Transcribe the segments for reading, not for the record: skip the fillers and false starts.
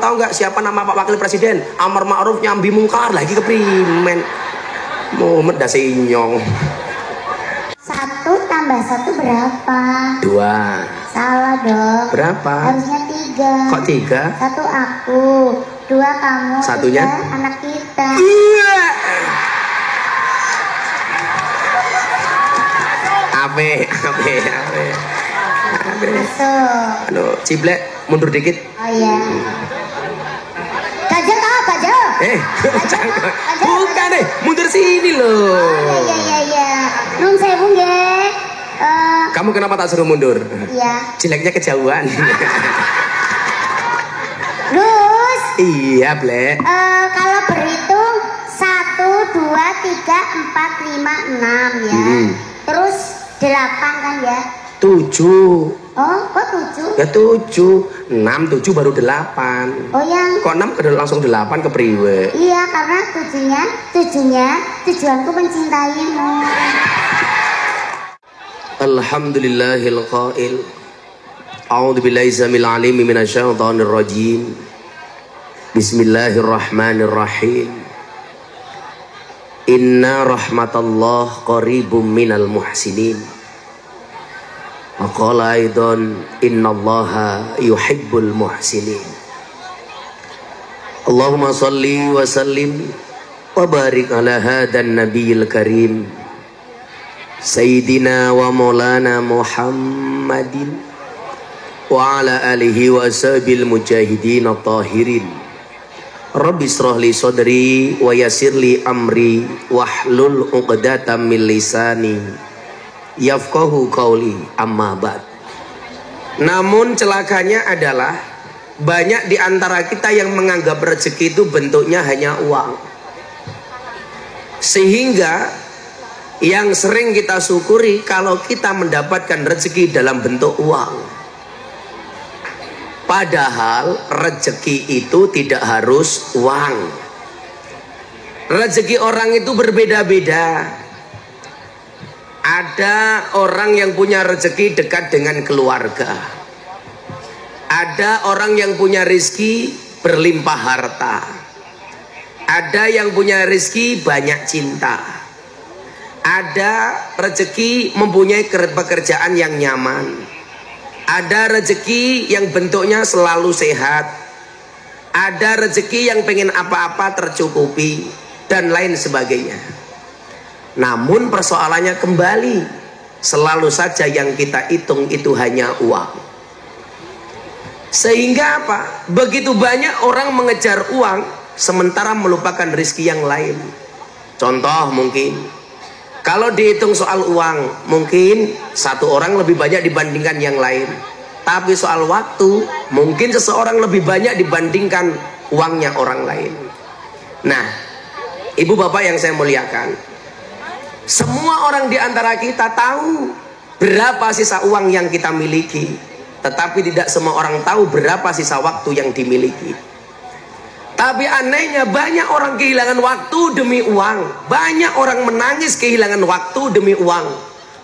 tahu nggak siapa nama Pak Wakil Presiden? Amar ma'ruf nyambi mungkar lagi keprimen. Mumet dah sinyong. 1 tambah 1 berapa? 2. Salah dong. Berapa? Harusnya 3. Kok 3? 1 aku, 2 kamu, satunya 3 anak kita. Iya. Ape. Masuk. Aduh, Ciblek mundur dikit. Oh iya. Kajal tahu kajal? Jangan. Bukan deh, mundur sini loh. Oh iya. Nun sewu nggih. Kamu kenapa tak suruh mundur? Iya. Jeleknya kejauhan. Terus? Iya, Blek. Kalau berhitung 1, 2, 3, 4, 5, 6 ya. Terus 8 kan ya? 7. Oh, kok 7? Ya 7. 6, 7 baru 8. Oh yang? Kok 6 udah langsung 8 ke priwe? Iya, karena tujuanku mencintaimu. Alhamdulillahil qail. A'udzu billahi zamil alim minasyaitonir rajim. Bismillahirrahmanirrahim. Inna rahmatallah qaribum minal muhsinin. Wa qala aidan innallaha yuhibbul muhsinin. Allahumma shalli wa sallim wa barik ala hadan nabiyil karim Sayyidina wa maulana Muhammadin wa ala alihi wa ashabil mujahidin at-tahirin. Rabbi israh li sadri wa yassir li amri wahlul 'uqdatam min lisani yafqahu qawli, amma ba'd. Namun celakanya adalah banyak di antara kita yang menganggap rezeki itu bentuknya hanya uang. Sehingga yang sering kita syukuri kalau kita mendapatkan rezeki dalam bentuk uang. Padahal rezeki itu tidak harus uang. Rezeki orang itu berbeda-beda. Ada orang yang punya rezeki dekat dengan keluarga. Ada orang yang punya rezeki berlimpah harta. Ada yang punya rezeki banyak cinta. Ada rezeki mempunyai pekerjaan yang nyaman. Ada rezeki yang bentuknya selalu sehat. Ada rezeki yang pengen apa-apa tercukupi dan lain sebagainya. Namun persoalannya kembali, selalu saja yang kita hitung itu hanya uang. Sehingga apa? Begitu banyak orang mengejar uang sementara melupakan rezeki yang lain. Contoh mungkin, kalau dihitung soal uang, mungkin satu orang lebih banyak dibandingkan yang lain. Tapi soal waktu, mungkin seseorang lebih banyak dibandingkan uangnya orang lain. Nah, ibu bapak yang saya muliakan, semua orang di antara kita tahu berapa sisa uang yang kita miliki, tetapi tidak semua orang tahu berapa sisa waktu yang dimiliki. Tapi anehnya banyak orang kehilangan waktu demi uang. Banyak orang menangis kehilangan waktu demi uang,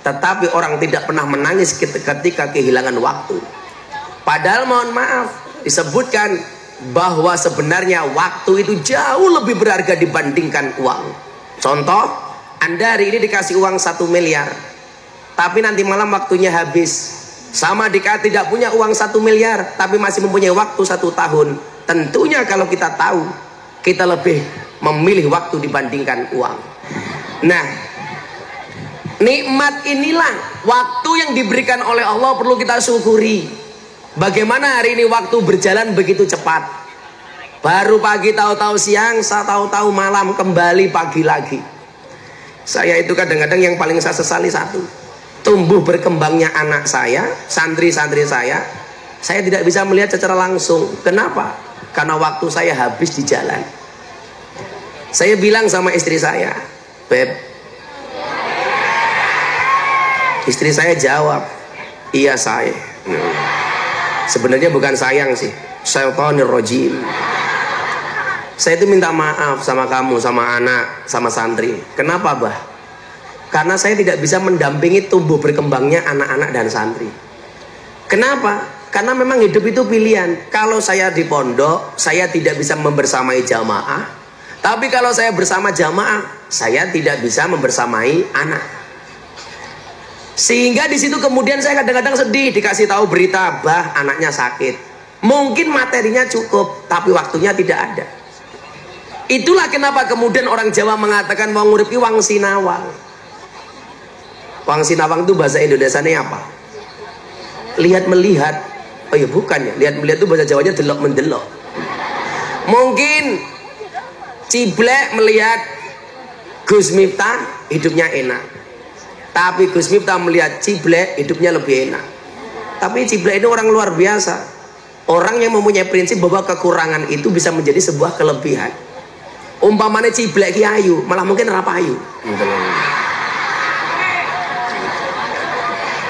tetapi orang tidak pernah menangis ketika kehilangan waktu. Padahal mohon maaf, disebutkan bahwa sebenarnya waktu itu jauh lebih berharga dibandingkan uang. Contoh, Anda hari ini dikasih uang 1 miliar, tapi nanti malam waktunya habis. Sama jika tidak punya uang 1 miliar, tapi masih mempunyai waktu 1 tahun. Tentunya kalau kita tahu, kita lebih memilih waktu dibandingkan uang. Nah, nikmat inilah waktu yang diberikan oleh Allah perlu kita syukuri. Bagaimana hari ini waktu berjalan begitu cepat. Baru pagi tahu-tahu siang, tahu-tahu malam, kembali pagi lagi. Saya itu kadang-kadang yang paling saya sesali satu, tumbuh berkembangnya anak saya, santri-santri saya tidak bisa melihat secara langsung. Kenapa? Karena waktu saya habis di jalan. Saya bilang sama istri saya, Beb. Istri saya jawab, iya saya. Sebenarnya bukan sayang sih, syaitonir rajim. Saya itu minta maaf sama kamu, sama anak, sama santri. Kenapa, Bah? Karena saya tidak bisa mendampingi tumbuh berkembangnya anak-anak dan santri. Kenapa? Karena memang hidup itu pilihan. Kalau saya di pondok, saya tidak bisa membersamai jamaah. Tapi kalau saya bersama jamaah, saya tidak bisa membersamai anak. Sehingga di situ kemudian saya kadang-kadang sedih dikasih tahu berita, bah anaknya sakit. Mungkin materinya cukup, tapi waktunya tidak ada. Itulah kenapa kemudian orang Jawa mengatakan wong urip wang sinawang. Wang sinawang itu bahasa Indonesianya apa? Lihat melihat. Oh ya bukan ya, lihat melihat itu bahasa Jawanya delok mendelok. Mungkin Ciblek melihat Gus Miftah hidupnya enak, tapi Gus Miftah melihat Ciblek hidupnya lebih enak. Tapi Ciblek ini orang luar biasa, orang yang mempunyai prinsip bahwa kekurangan itu bisa menjadi sebuah kelebihan. Umpamanya Ciblek ki ayu, malah mungkin rapayu.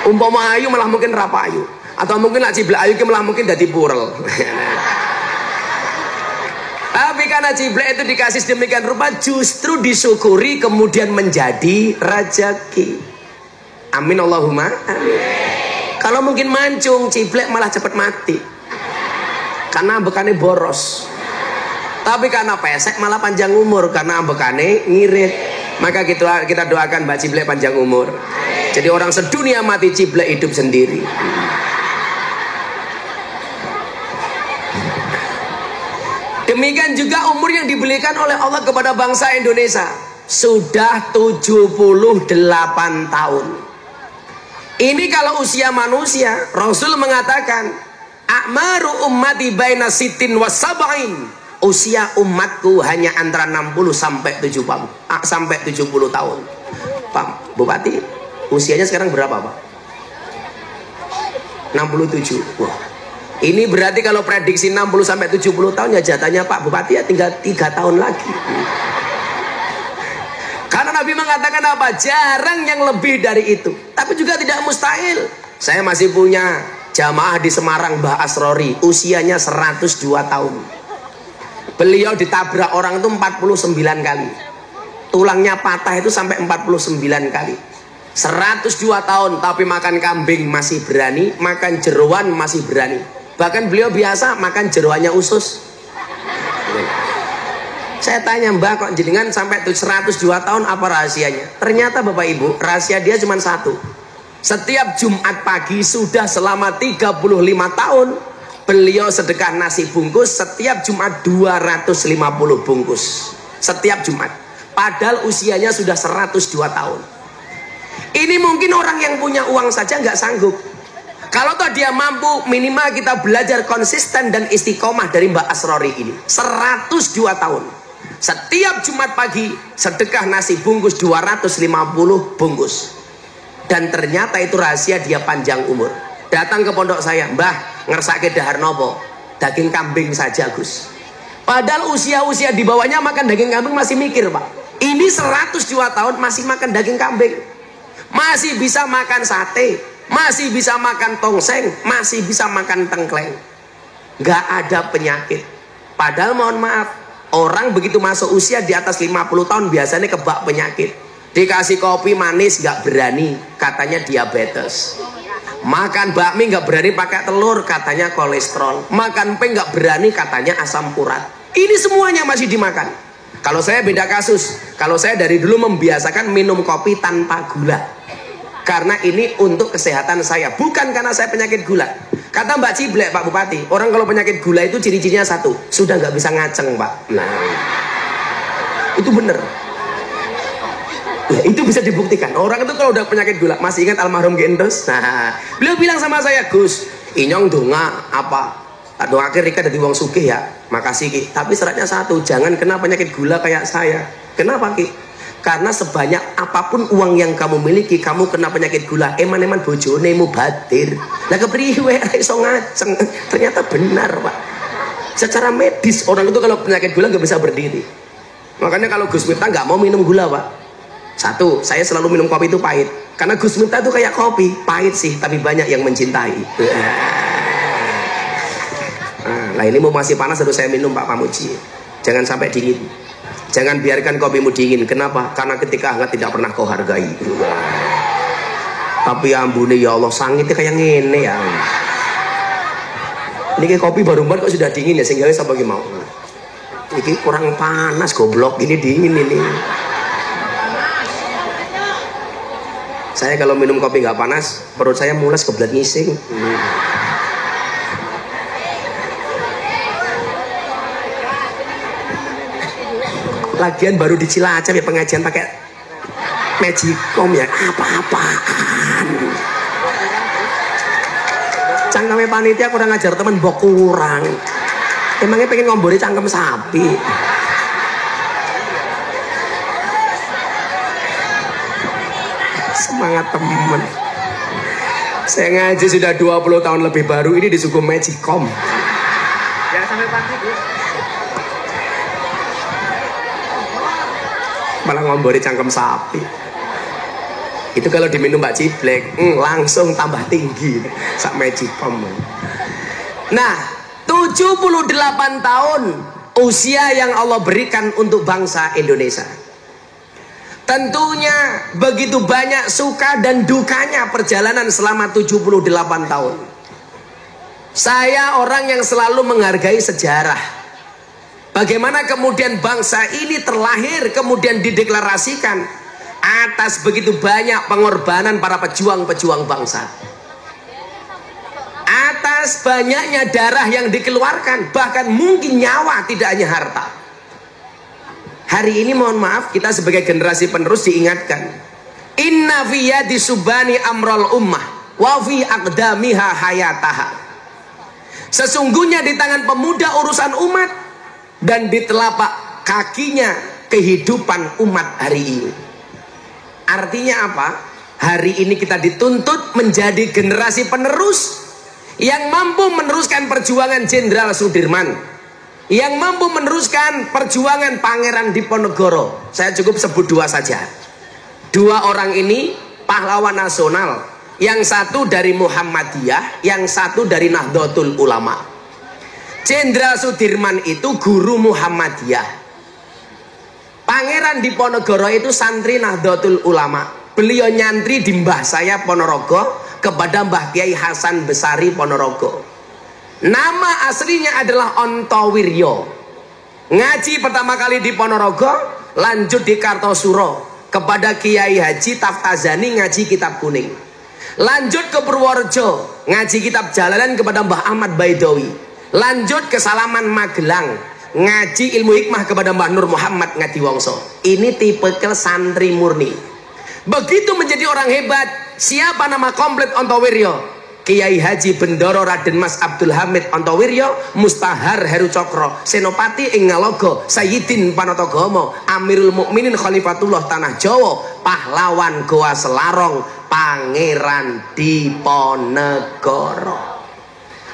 Umpama ayu malah mungkin rapayu. Atau mungkin nak Ciblek ayu malah mungkin jadi purel. Tapi karena Ciblek itu dikasih sedemikian rupa, justru disyukuri kemudian menjadi rezeki. Amin Allahumma amin. Kalau mungkin mancung, Ciblek malah cepat mati karena ambekane boros. Tapi karena pesek malah panjang umur karena ambekane ngirit. Maka kita doakan Mbak Ciblek panjang umur. Jadi orang sedunia mati, Ciblek hidup sendiri. Demikian juga umur yang diberikan oleh Allah kepada bangsa Indonesia. Sudah 78 tahun. Ini kalau usia manusia, Rasul mengatakan, A'maru ummati baina sitin wa sab'in. Usia umatku hanya antara 60 sampai 70 tahun. Pak Bupati, usianya sekarang berapa, Pak? 67. Wah. Ini berarti kalau prediksi 60 sampai 70 tahun ya jatahnya Pak Bupati ya tinggal 3 tahun lagi. Karena Nabi mengatakan apa? Jarang yang lebih dari itu. Tapi juga tidak mustahil. Saya masih punya jamaah di Semarang, Mbah Asrori, usianya 102 tahun. Beliau ditabrak orang itu 49 kali. Tulangnya patah itu sampai 49 kali. 102 tahun tapi makan kambing masih berani, makan jeroan masih berani. Bahkan beliau biasa makan jeroannya usus. Saya tanya, Mbak, kok jenengan sampai 102 tahun apa rahasianya? Ternyata Bapak Ibu, rahasia dia cuma satu. Setiap Jumat pagi sudah selama 35 tahun beliau sedekah nasi bungkus setiap Jumat 250 bungkus. Setiap Jumat. Padahal usianya sudah 102 tahun. Ini mungkin orang yang punya uang saja nggak sanggup. Kalau toh dia mampu, minimal kita belajar konsisten dan istiqomah dari Mbak Asrori ini. 102 tahun. Setiap Jumat pagi sedekah nasi bungkus 250 bungkus. Dan ternyata itu rahasia dia panjang umur. Datang ke pondok saya, Mbah, ngersake dahar nopo? Daging kambing saja, Gus. Padahal usia-usia di bawahnya makan daging kambing masih mikir, Pak. Ini 102 tahun masih makan daging kambing. Masih bisa makan sate, masih bisa makan tongseng, masih bisa makan tengkleng. Gak ada penyakit. Padahal mohon maaf, orang begitu masuk usia di atas 50 tahun biasanya kebak penyakit. Dikasih kopi manis gak berani, katanya diabetes. Makan bakmi gak berani pakai telur, katanya kolesterol. Makan peng gak berani, katanya asam urat. Ini semuanya masih dimakan. Kalau saya beda kasus. Kalau saya dari dulu membiasakan minum kopi tanpa gula. Karena ini untuk kesehatan saya, bukan karena saya penyakit gula. Kata Mbak Ciblek, Pak Bupati, orang kalau penyakit gula itu ciri-cirinya satu, sudah nggak bisa ngaceng, Pak. Nah, itu bener. Ya, itu bisa dibuktikan. Orang itu kalau udah penyakit gula, masih ingat almarhum Gendos? Nah, beliau bilang sama saya, Gus, inyong donga apa? Doa akhir Rika dari wong sugih ya, makasih Ki. Tapi syaratnya satu, jangan kena penyakit gula kayak saya. Kenapa Ki? Karena sebanyak apapun uang yang kamu miliki, kamu kena penyakit gula, eman-eman bojone mubadir. Lah kepriwe iso ngaceng. Ternyata benar, Pak. Secara medis orang itu kalau penyakit gula nggak bisa berdiri. Makanya kalau Gus Miftah nggak mau minum gula, Pak. Satu, saya selalu minum kopi itu pahit. Karena Gus Miftah itu kayak kopi, pahit sih, tapi banyak yang mencintai. Nah ini mau masih panas harus saya minum, Pak Pamuji. Jangan sampai dingin. Jangan biarkan kopimu dingin. Kenapa? Karena ketika hangat tidak pernah kau hargai. Tapi ambune ya Allah, sangitnya kayak ngene ya. Ini kopi baru buat kok sudah dingin ya, sehingga sampai mau. Ini kurang panas goblok, ini dingin ini. Saya kalau minum kopi nggak panas, perut saya mules kebelet ngising. Lagian baru di Cilacap ya pengajian pakai magicom ya, apa-apaan. Cangkeme panitia kurang ajar temen mbok kurang. Emangnya pengen ngombori cangkem sapi. Semangat temen. Saya ngaji sudah 20 tahun lebih, baru ini disuguh magicom. Ya sampai pagi, Gus. Malah ngombori cangkem sapi. Itu kalau diminum Mbak Ciblek, langsung tambah tinggi sak magicom. Nah, 78 tahun usia yang Allah berikan untuk bangsa Indonesia. Tentunya begitu banyak suka dan dukanya perjalanan selama 78 tahun. Saya orang yang selalu menghargai sejarah. Bagaimana kemudian bangsa ini terlahir, kemudian dideklarasikan atas begitu banyak pengorbanan para pejuang-pejuang bangsa. Atas banyaknya darah yang dikeluarkan, bahkan mungkin nyawa, tidak hanya harta. Hari ini mohon maaf, kita sebagai generasi penerus diingatkan. Inna fi yadi subani amrul ummah wa fi aqdamiha hayataha. Sesungguhnya di tangan pemuda urusan umat, dan di telapak kakinya kehidupan umat hari ini. Artinya apa? Hari ini kita dituntut menjadi generasi penerus yang mampu meneruskan perjuangan Jenderal Sudirman, yang mampu meneruskan perjuangan Pangeran Diponegoro. Saya cukup sebut dua saja. Dua orang ini pahlawan nasional, yang satu dari Muhammadiyah, yang satu dari Nahdlatul Ulama. Jenderal Sudirman itu guru Muhammadiyah. Pangeran Diponegoro itu santri Nahdlatul Ulama. Beliau nyantri di Mbah saya Ponorogo kepada Mbah Kiai Hasan Besari Ponorogo. Nama aslinya adalah Ontowiryo. Ngaji pertama kali di Ponorogo, lanjut di Kartosuro kepada Kiai Haji Taftazani ngaji kitab kuning. Lanjut ke Purworejo, ngaji kitab jalanan kepada Mbah Ahmad Baidowi. Lanjut ke Salaman Magelang, ngaji ilmu hikmah kepada Mbah Nur Muhammad Ngadiwongso. Ini tipikal santri murni. Begitu menjadi orang hebat. Siapa nama komplit Ontowiryo? Kiai Haji Bendoro Raden Mas Abdul Hamid Ontowiryo, Mustahar Heru Cokro, Senopati ing Ngalogo, Sayyidin Panotogomo, Amirul Mukminin Khalifatullah Tanah Jawa, pahlawan Goa Selarong, Pangeran Diponegoro.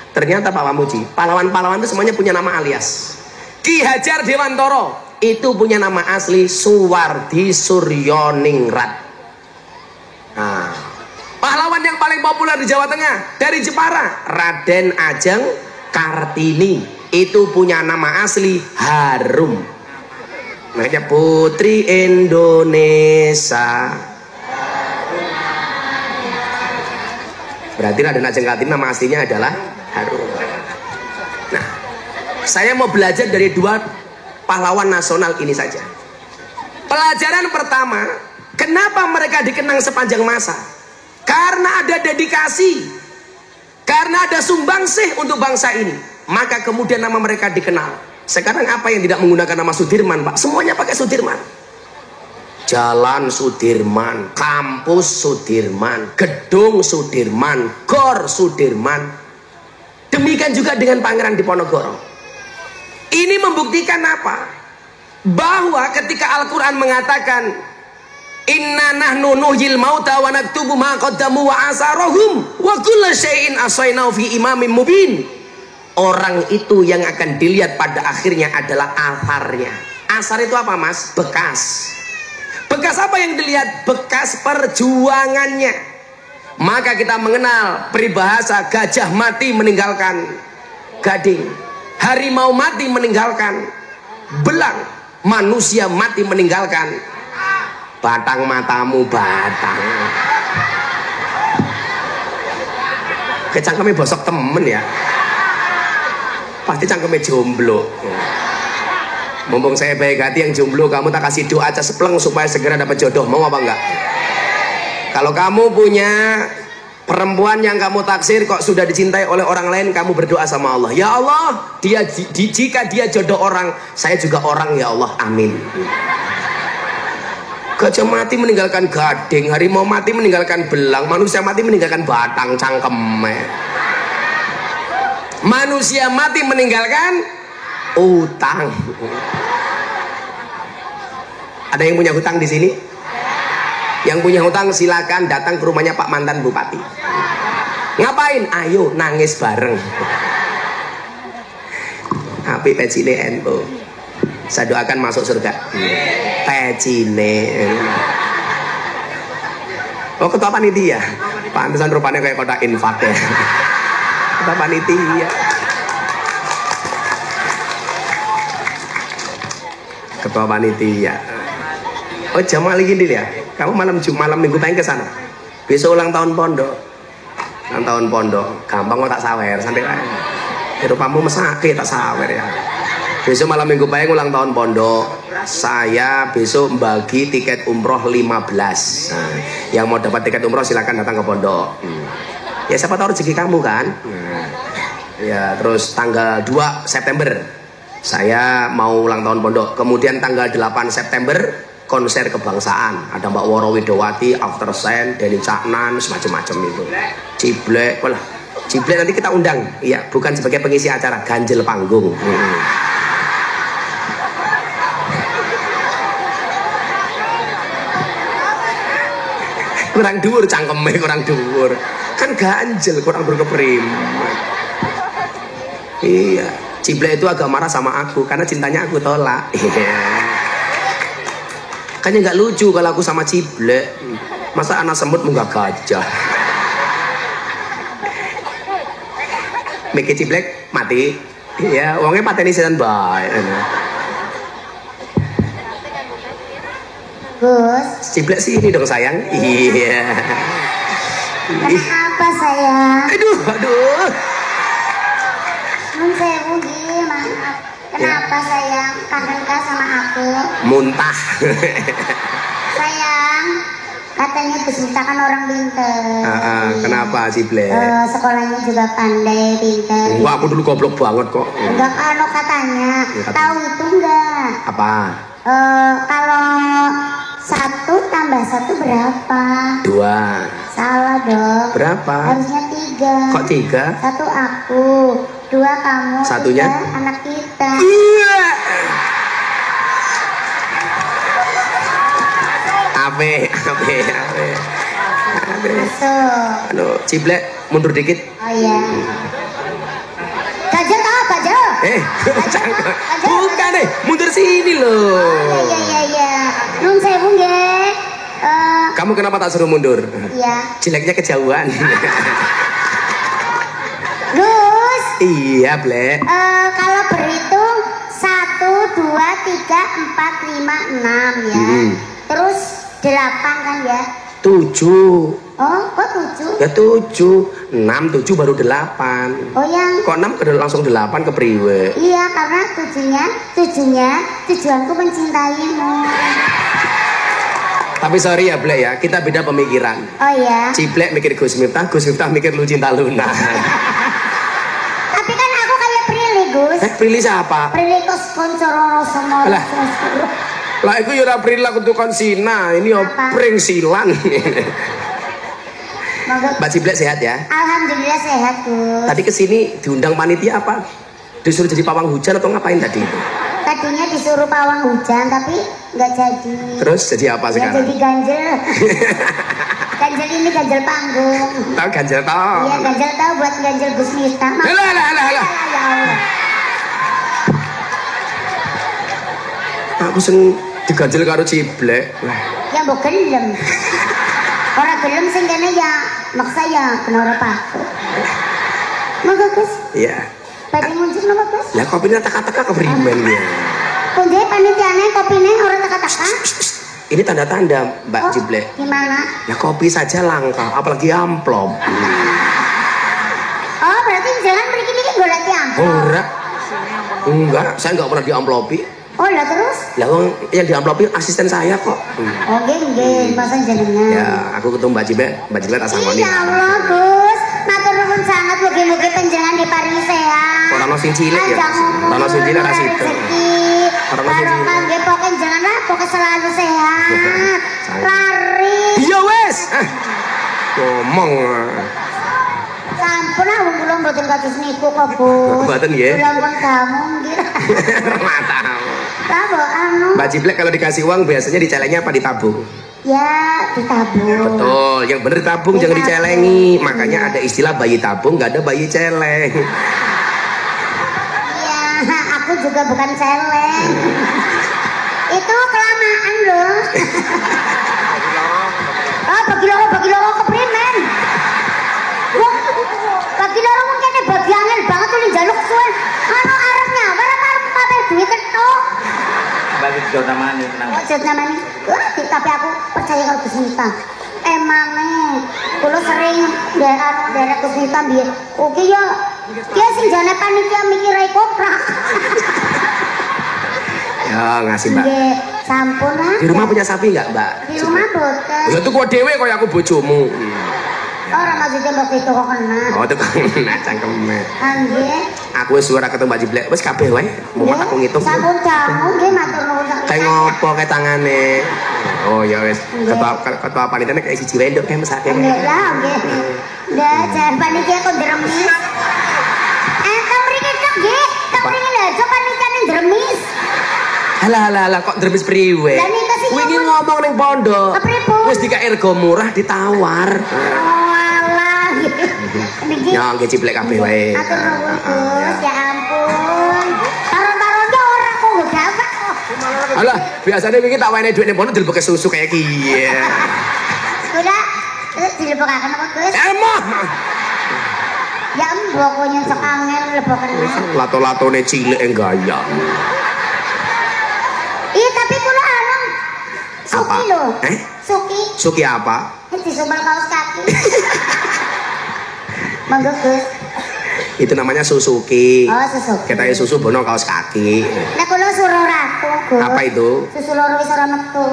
Ternyata Pak Pamuji, pahlawan-pahlawan itu semuanya punya nama alias. Ki Hajar Dewantoro itu punya nama asli Suwardi Suryoningrat. Nah, pahlawan yang paling populer di Jawa Tengah dari Jepara, Raden Ajeng Kartini, itu punya nama asli Harum. Makanya Putri Indonesia. Berarti Raden Ajeng Kartini nama aslinya adalah Harum. Nah, saya mau belajar dari dua pahlawan nasional ini saja. Pelajaran pertama, kenapa mereka dikenang sepanjang masa? Karena ada dedikasi, karena ada sumbangsih untuk bangsa ini, maka kemudian nama mereka dikenal. Sekarang apa yang tidak menggunakan nama Sudirman, Pak? Semuanya pakai Sudirman. Jalan Sudirman, kampus Sudirman, gedung Sudirman, gor Sudirman. Demikian juga dengan Pangeran Diponegoro. Ini membuktikan apa? Bahwa ketika Al-Quran mengatakan inna nahnu nuhyil mauta wa naktubu ma qaddamu wa asarahum wa kullu syai'in ahsaynahu fi imamin mubin. Orang itu yang akan dilihat pada akhirnya adalah asarnya. Asar itu apa, Mas? Bekas. Bekas apa yang dilihat? Bekas perjuangannya. Maka kita mengenal peribahasa gajah mati meninggalkan gading, harimau mati meninggalkan belang, manusia mati meninggalkan batang. Matamu batang. Kecangkemnya bosok temen ya. Pasti cangkeme jomblo. Mumpung saya baik hati yang jomblo, kamu tak kasih doa aja sepleng supaya segera dapat jodoh. Mau apa enggak? Kalau kamu punya perempuan yang kamu taksir kok sudah dicintai oleh orang lain, kamu berdoa sama Allah. Ya Allah, jika dia jodoh orang, saya juga orang ya Allah. Amin. Gajah mati meninggalkan gading, harimau mati meninggalkan belang, manusia mati meninggalkan batang cangkeme. Manusia mati meninggalkan utang. Ada yang punya hutang di sini? Yang punya hutang silakan datang ke rumahnya Pak mantan Bupati. Ngapain? Ayo nangis bareng. Api pecine NU. Saya doakan masuk surga. Pecine. Oh, ketua panitia. Pantesan rupanya kayak kotak infak ya. Ketua panitia. Ketua panitia. Oh, Jamal gini ya. Kamu malam minggu pengen ke sana. Besok ulang tahun pondok. Ulang tahun pondok. Gampang kok tak sawer sampai kayak. Rupamu mesake tak sawer ya. Besok malam minggu pengen ulang tahun pondok. Saya besok bagi tiket umroh 15. Nah, yang mau dapat tiket umroh silakan datang ke pondok. Ya siapa tahu rezeki kamu kan. Ya terus tanggal 2 September saya mau ulang tahun pondok. Kemudian tanggal 8 September konser kebangsaan. Ada Mbak Woro Widowati, After Sen, Denny Caknan, semacam-macam itu. Ciblek, walah. Ciblek nanti kita undang. Iya, bukan sebagai pengisi acara, ganjel panggung. Kurang dhuwur cangkeme, kurang dhuwur. Kan ganjel, kurang berkeprim. Iya, Ciblek itu agak marah sama aku karena cintanya aku tolak. Kayaknya nggak lucu kalau aku sama Ciblek. Masa anak semut munggah gajah. Mikir Ciblek mati. Ya, uangnya pateni setan baik. Gus. Ciblek sini dong sayang. Iya. Kenapa sayang? Aduh. Nun sewu gi, maaf. Kenapa sayang? Kagenkah sama aku? Muntah. Sayang, katanya Besita kan orang pinter. Kenapa Ciblek? Sekolahnya juga pandai, pinter. Wah, aku dulu goblok banget kok. Enggak, kalau katanya. Tahu itu enggak? Apa? Kalau 1 tambah 1 berapa? 2. Salah dong. Berapa? Harusnya 3. Kok 3? 1 aku, 2 kamu, satunya 3 anak kita. Iya. Ape. Masuk. Aduh, Ciblek mundur dikit. Oh iya. Kajal tahu kajal? Bukan deh, mundur sini loh. Iya. Nun sewu nggih. Kamu kenapa tak suruh mundur? Iya. Jeleknya kejauhan. Gus. Iya, Blek. Kalau berhitung 1, 2, 3, 4, 5, 6 ya. Terus 8 kan ya? 7. Oh, kok 7? Ya 7. 6, 7 baru 8. Oh yang? Kok 6 langsung 8 ke priwe? Iya, karena tujuanku mencintaimu. Tapi sorry ya Blek ya, kita beda pemikiran. Oh iya. Ciblek mikir Gus Miftah mikir Lucinta Luna. Tapi kan aku kayak Prilly, Gus. Prilly siapa? Prilly Koncoro Semoro. Lah iku ya ora Prilly kutukan Sina, ini yo pring silan. Mbak Ciblek sehat ya? Alhamdulillah sehat, Gus. Tadi kesini diundang panitia apa? Disuruh jadi pawang hujan atau ngapain tadi itu? Tadinya disuruh pawang hujan tapi nggak jadi. Terus jadi apa sekarang? Ya jadi ganjel. Ganjel ini ganjel panggung. Tahu ganjel tahu? Iya ganjel tahu buat ganjel Gus Miftah. Lah. Ya Allah. Aku sing diganjel karo Ciblek. Ya mbok gelem. Ora gelem sing kene ya maksa ya kena ora paku. Monggo Gus. Iya. Badhe muncul napa Gus? Lah kopine teka-teka keprimen ya. Punjul panitiane kopine ora teka-teka. Ini tanda-tanda Mbak Ciblek. Gimana? Ya kopi saja langka, apalagi amplop. Oh berarti jalan mriki niki golek amplop. Ora. Enggak, saya enggak pernah diamplopi. Oh lah terus? Lah yang diamplopi asisten saya kok. Oh nggih, masa jenengan. Ya, aku ketemu Mbak Jiblet tak sangoni. Ya Allah, Gus. Matur nuwun sangat mugi-mugi panjenengan diparingi sehat. Ora ono sing cilik ya. Ora ono sing cilik ra sido. Ora nggih pokoke jenengan lah pokoke selalu sehat. Lari. Iya wes. Ngomong. Sampun wong kula mboten kados niku kok, Bos. Mboten nggih. Kula pun kamu nggih. Matamu. Lah anu. Mbak Jiblek kalau dikasih uang biasanya dicelengnya apa ditabung? Ya, ditabung. Betul, yang bener tabung jangan dicelengi. Makanya ada istilah bayi tabung, nggak ada bayi celeng. Iya, aku juga bukan celeng. Itu kelamaan loh. Oh, bagi loro keprimen. Wah, bagi loro mungkin bagi angel banget tuh njaluk suwe. Anu arepnya, arep kabeh duit ketok. Bagi Jota Mani tenang. Oh, Jota Mani. Wah, tapi aku percaya kalau Gus Miftah. Emangnya, kulo sering daerah Gus Miftah biar. Oke ya, dia sing jane panitia mikirai koprak. Ya ngasih Mbak. Nggih, sampun lah. Di rumah punya sapi nggak Mbak? Di rumah boten. Ya tuh kok dewe kok aku bojomu. Orang maksudnya mbok itu kok kena. Oh tuh kena cangkeme. Nggih. Aku wis suara ketemu Mbak Jiblek, wis kabeh wae. Mau aku ngitung. Sampun jamu nggih matur nuwun. Kayak ngopo kayak tangane. Oh ya wis. Ketua panitiane kayak siji wae nduk kayak mesake. Nggih lah nggih. Nggih, jan panitia kok ndremis. Kang mriki kok nggih. Kang mriki lho, coba panitiane ndremis. Halah kok dremis priwe? Wingi ngomong ning pondok. Wis dika ergo murah ditawar. Oh alah. Niki. Ya nggih Jiblek kabeh wae. Atur nuwun Gus, ya ampun. Taron-taronnya ora kok dapat kok. Alah, biasanya wingi tak wene dhuwit ning pondok dilebok susu kayak kiye. Sudah, terus dilebokaken apa Gus? Emah. Ya mbok kok nyesek angel lebokaken. Lato-latone cilik gaya. Iya tapi kula anu Suki lho. Suki. Suki apa? Disumbal kaos kaki. Mangga Gus. Itu namanya Suzuki. Oh, Suzuki. Kita susu bono kaos kaki. Nek kula suruh ratu, Gus. Apa itu? Susu loro wis ora metu.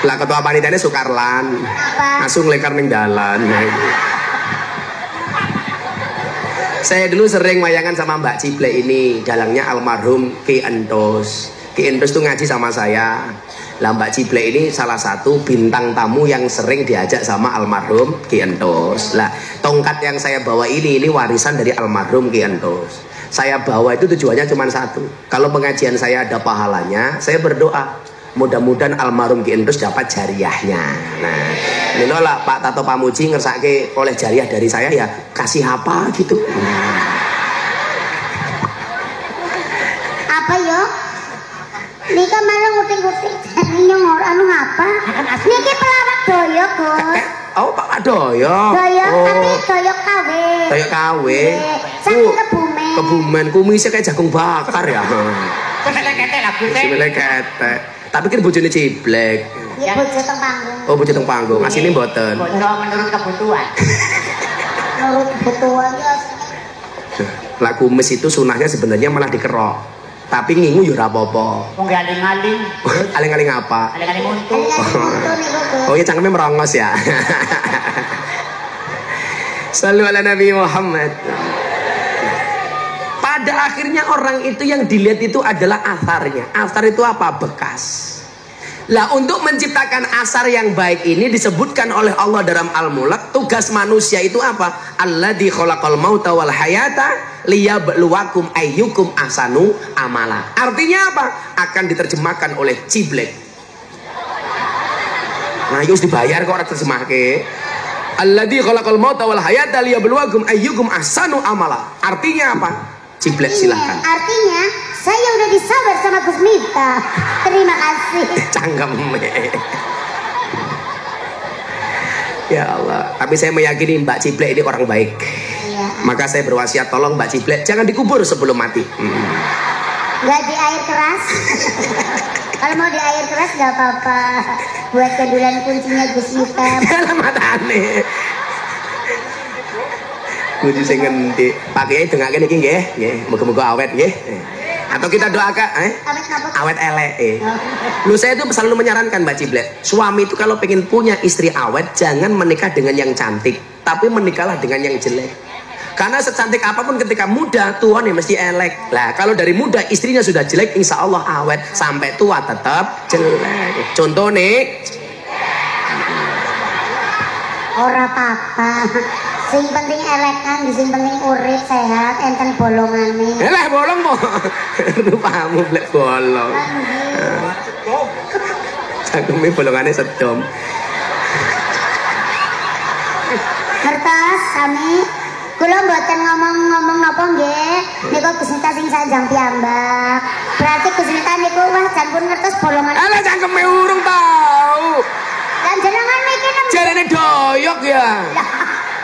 Lah ketua panitiane Sukarlan. Apa? Langsung lekar ning dalan. Saya dulu sering wayangan sama Mbak Jiblek ini, dalangnya almarhum Ki Endos. Ki Endos tuh ngaji sama saya. Lah Mbak Jiblek ini salah satu bintang tamu yang sering diajak sama almarhum Ki Endos. Lah tongkat yang saya bawa ini warisan dari almarhum Ki Endos. Saya bawa itu tujuannya cuma satu. Kalau pengajian saya ada pahalanya, saya berdoa mudah-mudahan almarhum Ki Endos dapat jariahnya. Nah, ini lah Pak Tato Pamuji ngersake oleh jariah dari saya ya kasih apa gitu. Apa yo? Nika malah nguting-nguting nyongor anu apa? Niki pelawak doyok, Gus. Oh, Pak Doyok. Doyok, oh. tapi doyok KW. Doyok KW. Saking Kebumen. Kebumen, kumisnya kayak jagung bakar ya. Ketek lah Gus. Simile ketek. Tapi kan bojone Jiblek. Ya bojo teng panggung. Oh, bojo teng panggung. Asline mboten. Bojo menurut kebutuhan. Menurut kebutuhan ya. Lah kumis itu sunahnya sebenarnya malah dikerok. Tapi ngingu ya ora apa-apa. Wong aling-aling. Aling-aling apa? Aling-aling muntu. Oh iya cangkemnya merongos ya. Sallu ala Nabi Muhammad. Pada akhirnya orang itu yang dilihat itu adalah atharnya. Athar itu apa? Bekas. Lah untuk menciptakan asar yang baik ini disebutkan oleh Allah dalam Al-Mulk. Tugas manusia itu apa? Alladzi khalaqal mauta wal hayata liyabluwakum ayyukum ahsanu amala. Artinya apa? Akan diterjemahkan oleh Jiblek. Nah, yus dibayar kok ora terjemahke. Alladzi khalaqal mauta wal hayata liyabluwakum ayyukum ahsanu amala. Artinya apa? Jiblek silahkan. Artinya saya udah disabar sama Gus Miftah. Terima kasih. Canggem. Ya Allah. Tapi saya meyakini Mbak Jiblek ini orang baik. Iya. Maka saya berwasiat tolong Mbak Jiblek jangan dikubur sebelum mati. Nggak di air keras. Kalau mau di air keras nggak apa-apa. Buat kedulan kuncinya Gus Miftah. Dalam mata aneh. Kudu sing ngendi. Pak Kiai dengake niki nggih, nggih. Muga-muga awet nggih. Atau kita doakan awet elek. Lu saya itu selalu menyarankan Mbak Ciblek, suami itu kalau pengen punya istri awet jangan menikah dengan yang cantik, tapi menikahlah dengan yang jelek. Karena secantik apapun ketika muda tua nih mesti elek. Lah kalau dari muda istrinya sudah jelek, insya Allah awet sampai tua tetap jelek. Contoh nih. Ora apa-apa. Sing penting elekan, sing penting urip sehat, enten bolongane. Lah bolong mo. Rupamu blek bolong. Cangkeme bolongane sedom. Kertas sami kula mboten ngomong-ngomong napa nggih. Niku Gusti sing sanjang piyambak. Berarti Gusti niku wah jan pun ngertos bolongan. Alah cangkeme urung tau. Dan jenengan niki jarene doyok ya.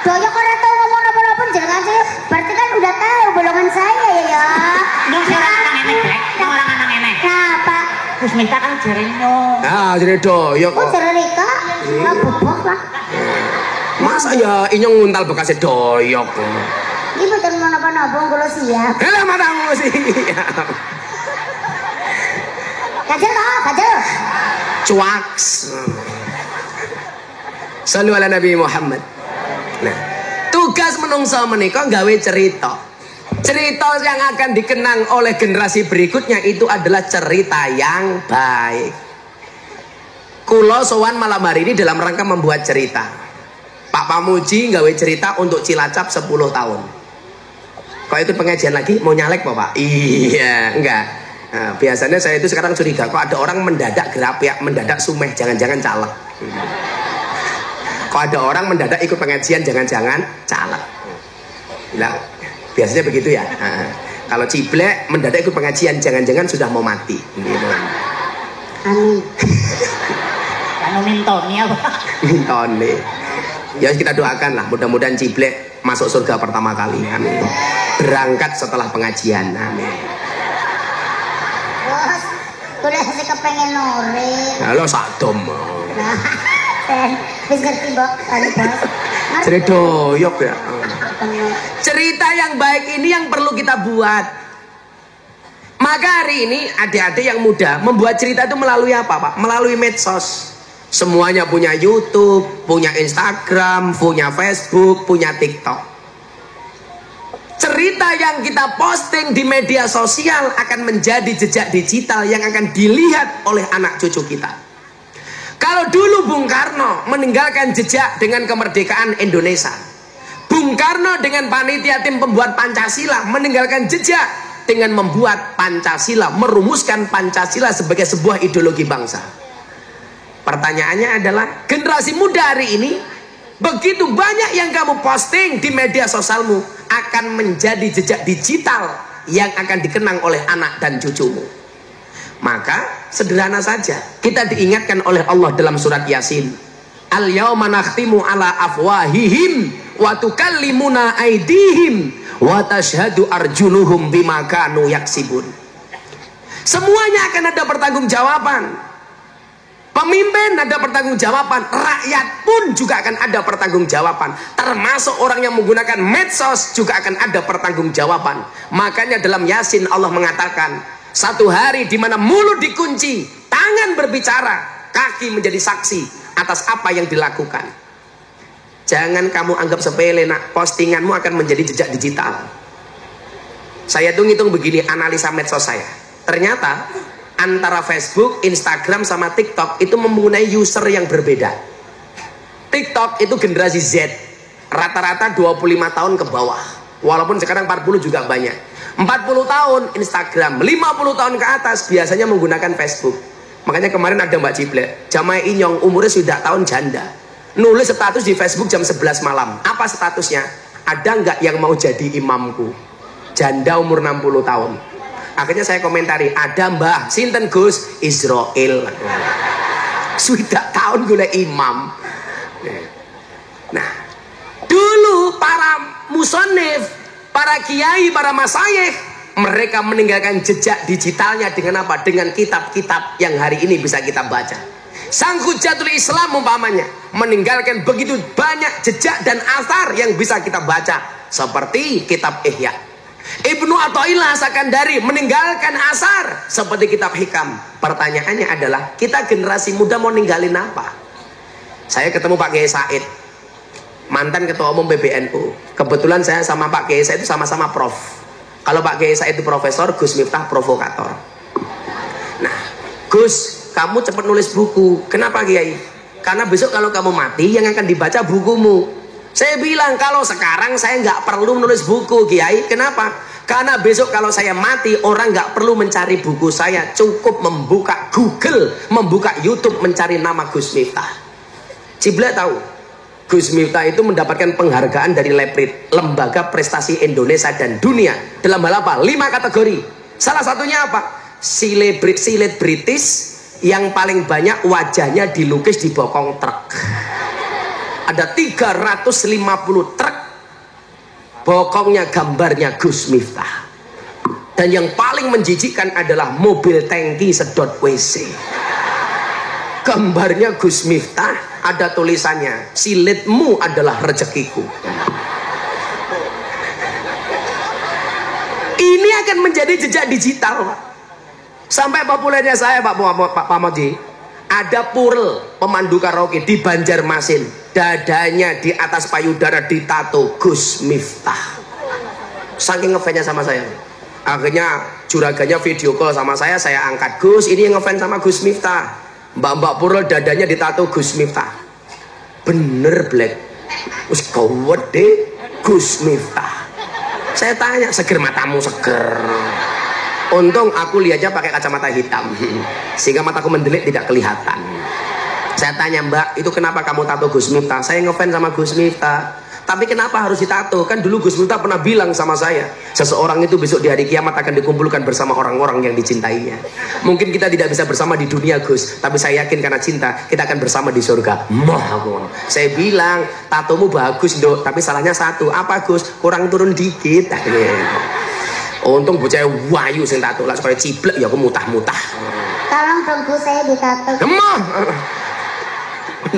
Doyok ora tau ngomong apa-apa jenengan sih. Berarti kan udah tahu bolongan saya ya. Nung orang enek, orang anak enek. Kenapa? Gus Miftah kan jarene. Ah, jarene doyok kok. Oh, jarene Rika. Lah bobok lah. Masa ya inyong nguntal bekasnya doyok. Iki mboten menapa-napa kula siap. Lah matamu siap. Kajel toh, kajel. Cuaks. Sallu ala Nabi Muhammad. Nah, tugas menungso menika gawe cerita. Cerita yang akan dikenang oleh generasi berikutnya itu adalah cerita yang baik. Kulo sowan malam hari ini dalam rangka membuat cerita. Pak Pamuji gawe cerita untuk Cilacap 10 tahun. Kok itu pengajian lagi? Mau nyalek Bapak? Iya, enggak. Nah, biasanya saya itu sekarang curiga kok ada orang mendadak gerapiak, mendadak sumeh, jangan-jangan caleg. Kok ada orang mendadak ikut pengajian jangan-jangan caleg. Nah, biasanya begitu ya. Nah, kalau Ciblek mendadak ikut pengajian jangan-jangan sudah mau mati. Gitu. Amin. Anu mintoni apa? Mintoni. Ya kita doakan lah mudah-mudahan Ciblek masuk surga pertama kali. Amin. Berangkat setelah pengajian. Amin. Bos, kulo sing kepengen nore. Halo sadom. Nah, wis ngerti Mbok, kali Bos. Jadi doyok ya. Cerita yang baik ini yang perlu kita buat. Maka hari ini adik-adik yang muda membuat cerita itu melalui apa Pak? Melalui medsos. Semuanya punya YouTube, punya Instagram, punya Facebook, punya TikTok. Cerita yang kita posting di media sosial akan menjadi jejak digital yang akan dilihat oleh anak cucu kita. Kalau dulu Bung Karno meninggalkan jejak dengan kemerdekaan Indonesia, Bung Karno dengan panitia tim pembuat Pancasila meninggalkan jejak dengan membuat Pancasila, merumuskan Pancasila sebagai sebuah ideologi bangsa. Pertanyaannya adalah, generasi muda hari ini, begitu banyak yang kamu posting di media sosialmu akan menjadi jejak digital yang akan dikenang oleh anak dan cucumu. Maka sederhana saja, kita diingatkan oleh Allah dalam surat Yasin. Al-yawma nakhtimu ala afwahihim wa tukallimuna aydihim wa tashhadu arjuluhum bima kanu yaksibun. Semuanya akan ada pertanggungjawaban. Pemimpin ada pertanggungjawaban, rakyat pun juga akan ada pertanggungjawaban. Termasuk orang yang menggunakan medsos juga akan ada pertanggungjawaban. Makanya dalam Yasin Allah mengatakan, satu hari di mana mulut dikunci, tangan berbicara, kaki menjadi saksi atas apa yang dilakukan. Jangan kamu anggap sepele nak, postinganmu akan menjadi jejak digital. Saya tuh ngitung begini, analisa medsos saya. Ternyata antara Facebook, Instagram sama TikTok itu mempunyai user yang berbeda. TikTok itu generasi Z, rata-rata 25 tahun ke bawah. Walaupun sekarang 40 juga banyak. 40 tahun Instagram, 50 tahun ke atas biasanya menggunakan Facebook. Makanya kemarin ada Mbak Ciblek, jamaah Inyong umurnya sudah tahun janda, nulis status di Facebook jam 11 malam. Apa statusnya? Ada nggak yang mau jadi imamku? Janda umur 60 tahun. Akhirnya saya komentari, ada Mbah, sinten Gus? Israel. Sudah tahun gue imam. Nah, dulu para musonif, para kiai, para masyayikh, mereka meninggalkan jejak digitalnya dengan apa? Dengan kitab-kitab yang hari ini bisa kita baca. Sang Hujatul Islam umpamanya meninggalkan begitu banyak jejak dan asar yang bisa kita baca. seperti kitab Ihya. Ibnu Athaillah Sakandari meninggalkan asar seperti kitab Hikam. Pertanyaannya adalah, kita generasi muda mau ninggalin apa? Saya ketemu Pak Kiai Said, mantan ketua umum PBNU. Kebetulan saya sama Pak Kiai Said itu sama-sama prof. Kalau Pak Kiai Said itu profesor, Gus Miftah provokator. Nah, Gus, kamu cepat nulis buku. Kenapa Kiai? Karena besok kalau kamu mati yang akan dibaca bukumu. Saya bilang, kalau sekarang saya nggak perlu menulis buku Kiai. Kenapa? Karena besok kalau saya mati, orang nggak perlu mencari buku saya, cukup membuka Google, membuka YouTube, mencari nama Gus Miftah. Ciblek tahu, Gus Miftah itu mendapatkan penghargaan dari LEPRID, Lembaga Prestasi Indonesia dan Dunia, dalam hal apa? 5 kategori. Salah satunya apa? Selebritis yang paling banyak wajahnya dilukis di bokong truk. Ada 350 truk bokongnya gambarnya Gus Miftah. Dan yang paling menjijikkan adalah mobil tangki sedot WC, gambarnya Gus Miftah, ada tulisannya, silitmu adalah rezekiku. Ini akan menjadi jejak digital, Pak. Sampai populernya saya, Pak Moji, ada Purl pemandu karaoke di Banjarmasin, dadanya di atas payudara ditato Gus Miftah. Saking ngefansnya sama saya, akhirnya juraganya video call sama saya angkat, Gus, ini yang ngefans sama Gus Miftah. Mbak Purl dadanya ditato Gus Miftah. Bener Black, us kawat deh Gus Miftah. Saya tanya, seger matamu? Seger. Untung aku lihatnya pakai kacamata hitam sehingga mataku mendelik tidak kelihatan. Saya tanya, Mbak, itu kenapa kamu tato Gus Miftah? Saya ngefans sama Gus Miftah. Tapi kenapa harus ditato? Kan dulu Gus Miftah pernah bilang sama saya, seseorang itu besok di hari kiamat akan dikumpulkan bersama orang-orang yang dicintainya. Mungkin kita tidak bisa bersama di dunia, Gus, tapi saya yakin karena cinta kita akan bersama di surga. Saya bilang, tatomu bagus Dok, tapi salahnya satu. Apa Gus? Kurang turun dikit. Untung bocah wayu sing tato lah, supaya ciblek ya aku mutah-mutah. Tolong dong Gus, saya ditato. Emah.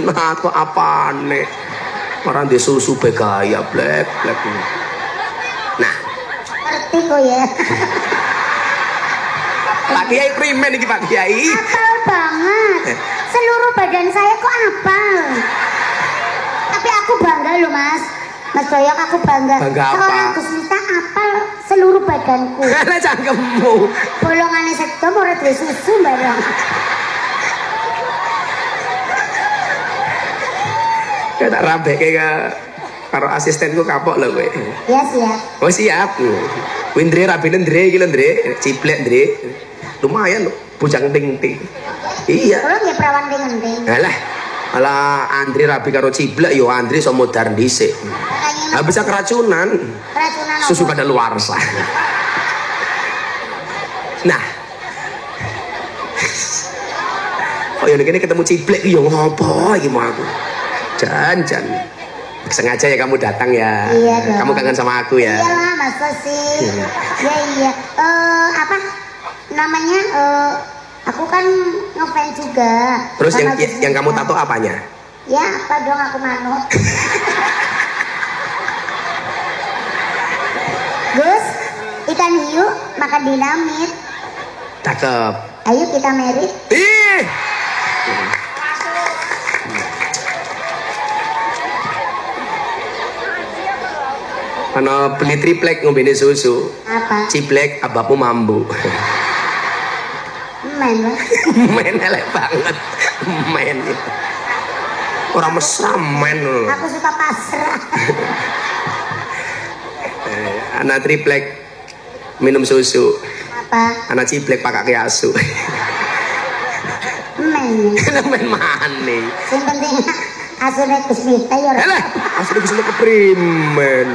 Nah, kok apa nih? Orang di susu begaya Black. Nah, ngerti kok ya. Pak Kiai primen iki Pak Kiai. Apal banget. Seluruh badan saya kok apal. Tapi aku bangga loh Mas Doyok, aku bangga. Bangga apa? Seorang Gus Miftah apal seluruh badanku. Lah cangkemmu. Bolongane sedom ora duwe susu bareng. Ya tak rabe kayak karo asistenku kapok lho kowe. Ya siap. Oh siap. Windre rabine ndre iki lho ndre, ciblek ndre. Lumayan lho, bujang ting-ting. Iya. Kalau nggih perawan ting-ting. Alah Andri rabi karo ciblek yo Andri so modar dhisik. Ha bisa keracunan. Keracunan apa? Susu kadaluarsa. Nah. Oh ya ini ketemu ciblek yo ngopo iki mau aku. Jan. Sengaja ya kamu datang ya. Iya dong. Kamu kangen sama aku ya. Iyalah masa sih. Iya. Apa namanya? Aku kan ngefans juga. Terus yang kamu tato apanya? Ya apa dong, aku manut. Gus, ikan hiu makan dinamit. Cakep. Ayo kita merit. Ih. Ano beli triplek ngombene susu. Apa? Ciblek abapu mambu. Men. Men elek banget. Men. Orang mesra men. Aku suka pasrah. Anak triplek minum susu. Apa? Anak ciblek pakai asu. Men. Men mana? Yang penting asune Gus Miftah ya. Alah, asune Gus Miftah keprimen.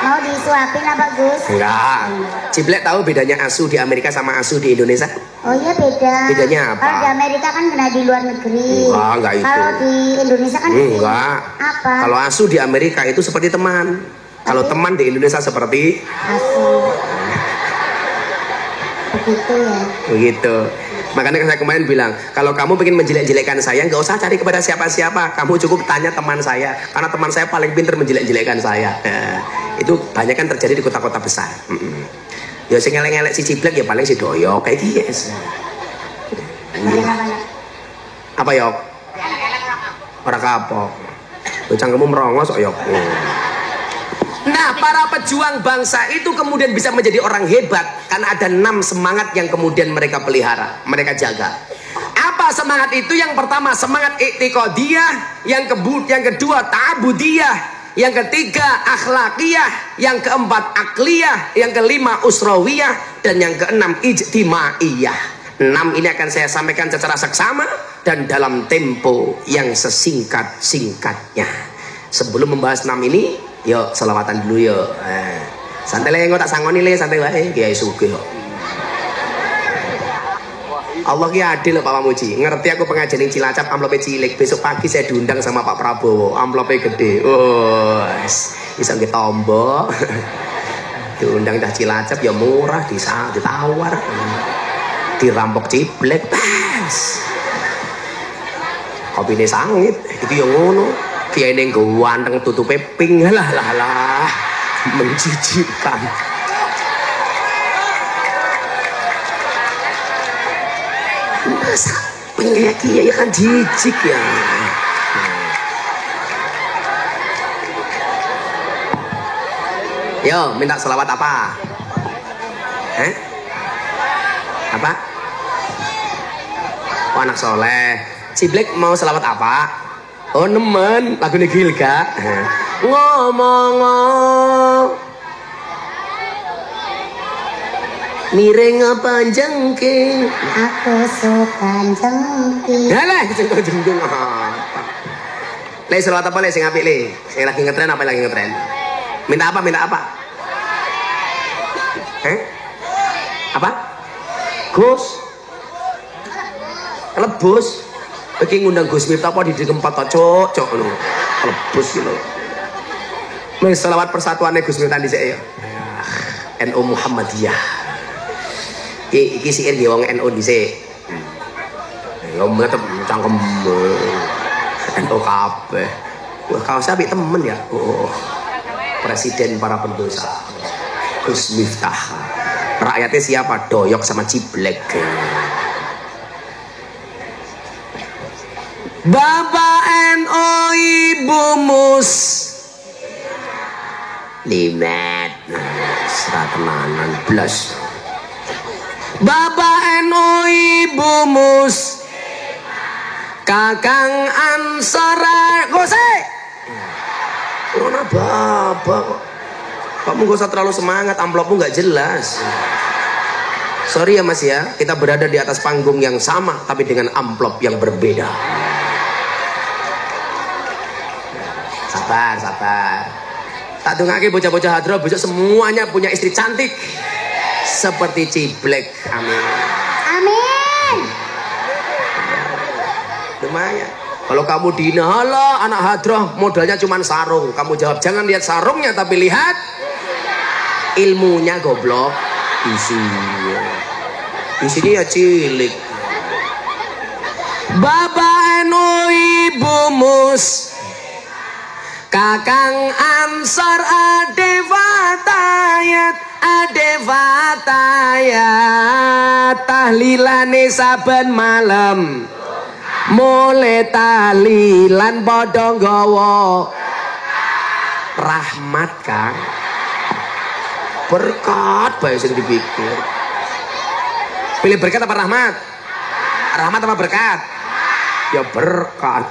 Mau disuapin apa Gus? Enggak. Ciblek tahu bedanya asu di Amerika sama asu di Indonesia? Oh iya beda. Bedanya apa? Kalau di Amerika kan kena di luar negeri. Enggak itu. Kalau di Indonesia kan enggak. Apa? Kalau asu di Amerika itu seperti teman. Kalau teman di Indonesia seperti asu. Begitu ya. Begitu. Makanya saya kemarin bilang, kalau kamu pengen menjelek-jelekan saya, nggak usah cari kepada siapa-siapa. Kamu cukup tanya teman saya, karena teman saya paling pintar menjelek-jelekan saya. Nah, itu banyak kan terjadi di kota-kota besar. Ya sing ngelek-ngelek si Ciblek ya paling si Doyok kayak gitu. Apa yok? Ora kapok. Cangkemmu merongos kok yok. Nah, para pejuang bangsa itu kemudian bisa menjadi orang hebat karena ada 6 semangat yang kemudian mereka pelihara, mereka jaga. Apa semangat itu? Yang pertama semangat i'tiqadiyah, yang kedua ta'budiyah, yang ketiga akhlakiyah, yang keempat akliyah, yang kelima usrawiyah, dan yang keenam ijtimaiyah. 6 ini akan saya sampaikan secara seksama dan dalam tempo yang sesingkat-singkatnya. Sebelum membahas 6 ini, yuk selawatan dulu yuk. Santai le, nggak tak sangoni le, santai wae. Kiai sugih kok. Allah ki adil loh Pak Pamuji. Ngerti aku pengajian yang Cilacap, amplopnya cilik. Besok pagi saya diundang sama Pak Prabowo, amplopnya gede. Bisa nggih tombok. Diundang dah Cilacap ya murah, ditawar. Dirampok Ciblek, pas. Kopine sangit, itu yang ngono. Kiai neng ganteng tutupe pink, lah menjijikkan. Masa pink kayak kiai kan jijik ya. Yo, minta selawat apa? Apa? Oh, anak soleh. Ciblek mau selawat apa? Oh nemen, lagu ini Gilga. Ngomong miring apa jengking? Aku suka jengking. Yalah, jengking apa? Le selawat apa le sing apik le? Sing lagi ngetren apa lagi ngetren? Minta apa? Minta apa? Apa? Gus? Lebus? Iki ngundang Gus Miftah apa di tempat cocok lho. Lebus gitu. Wis selawat persatuane Gus Miftah dhisik ya. NU Muhammadiyah. Iki sih nggih wong NU dhisik. Ya metep cangkem NU kabeh. Wah, kaos apik temen ya. Oh. Presiden para pendosa. Gus Miftah. Rakyatnya siapa? Doyok sama Ciblek. Bapak NU Ibu Mus Limet Seratanan Plus. Bapak NU Ibu Mus Kakang Ansara Gose Rona bapak kok. Kamu gak usah terlalu semangat, amplopmu gak jelas. Sorry ya mas ya, kita berada di atas panggung yang sama tapi dengan amplop yang berbeda. Sabar. Tak dongake bocah-bocah hadroh besok semuanya punya istri cantik seperti Ciblek. Amin. Amin. Lumayan. Kalau kamu dihina, halah anak hadroh modalnya cuma sarung. Kamu jawab, jangan lihat sarungnya tapi lihat ilmunya goblok. Isinya ya cilik. Bapak NU Ibu Mus Kakang Ansor ade fatayat tahlilane saben malam mulai tahlilan padha nggawa rahmat Kang berkat bae sing dipikir. Pilih berkat apa rahmat? Rahmat apa berkat? Ya berkat.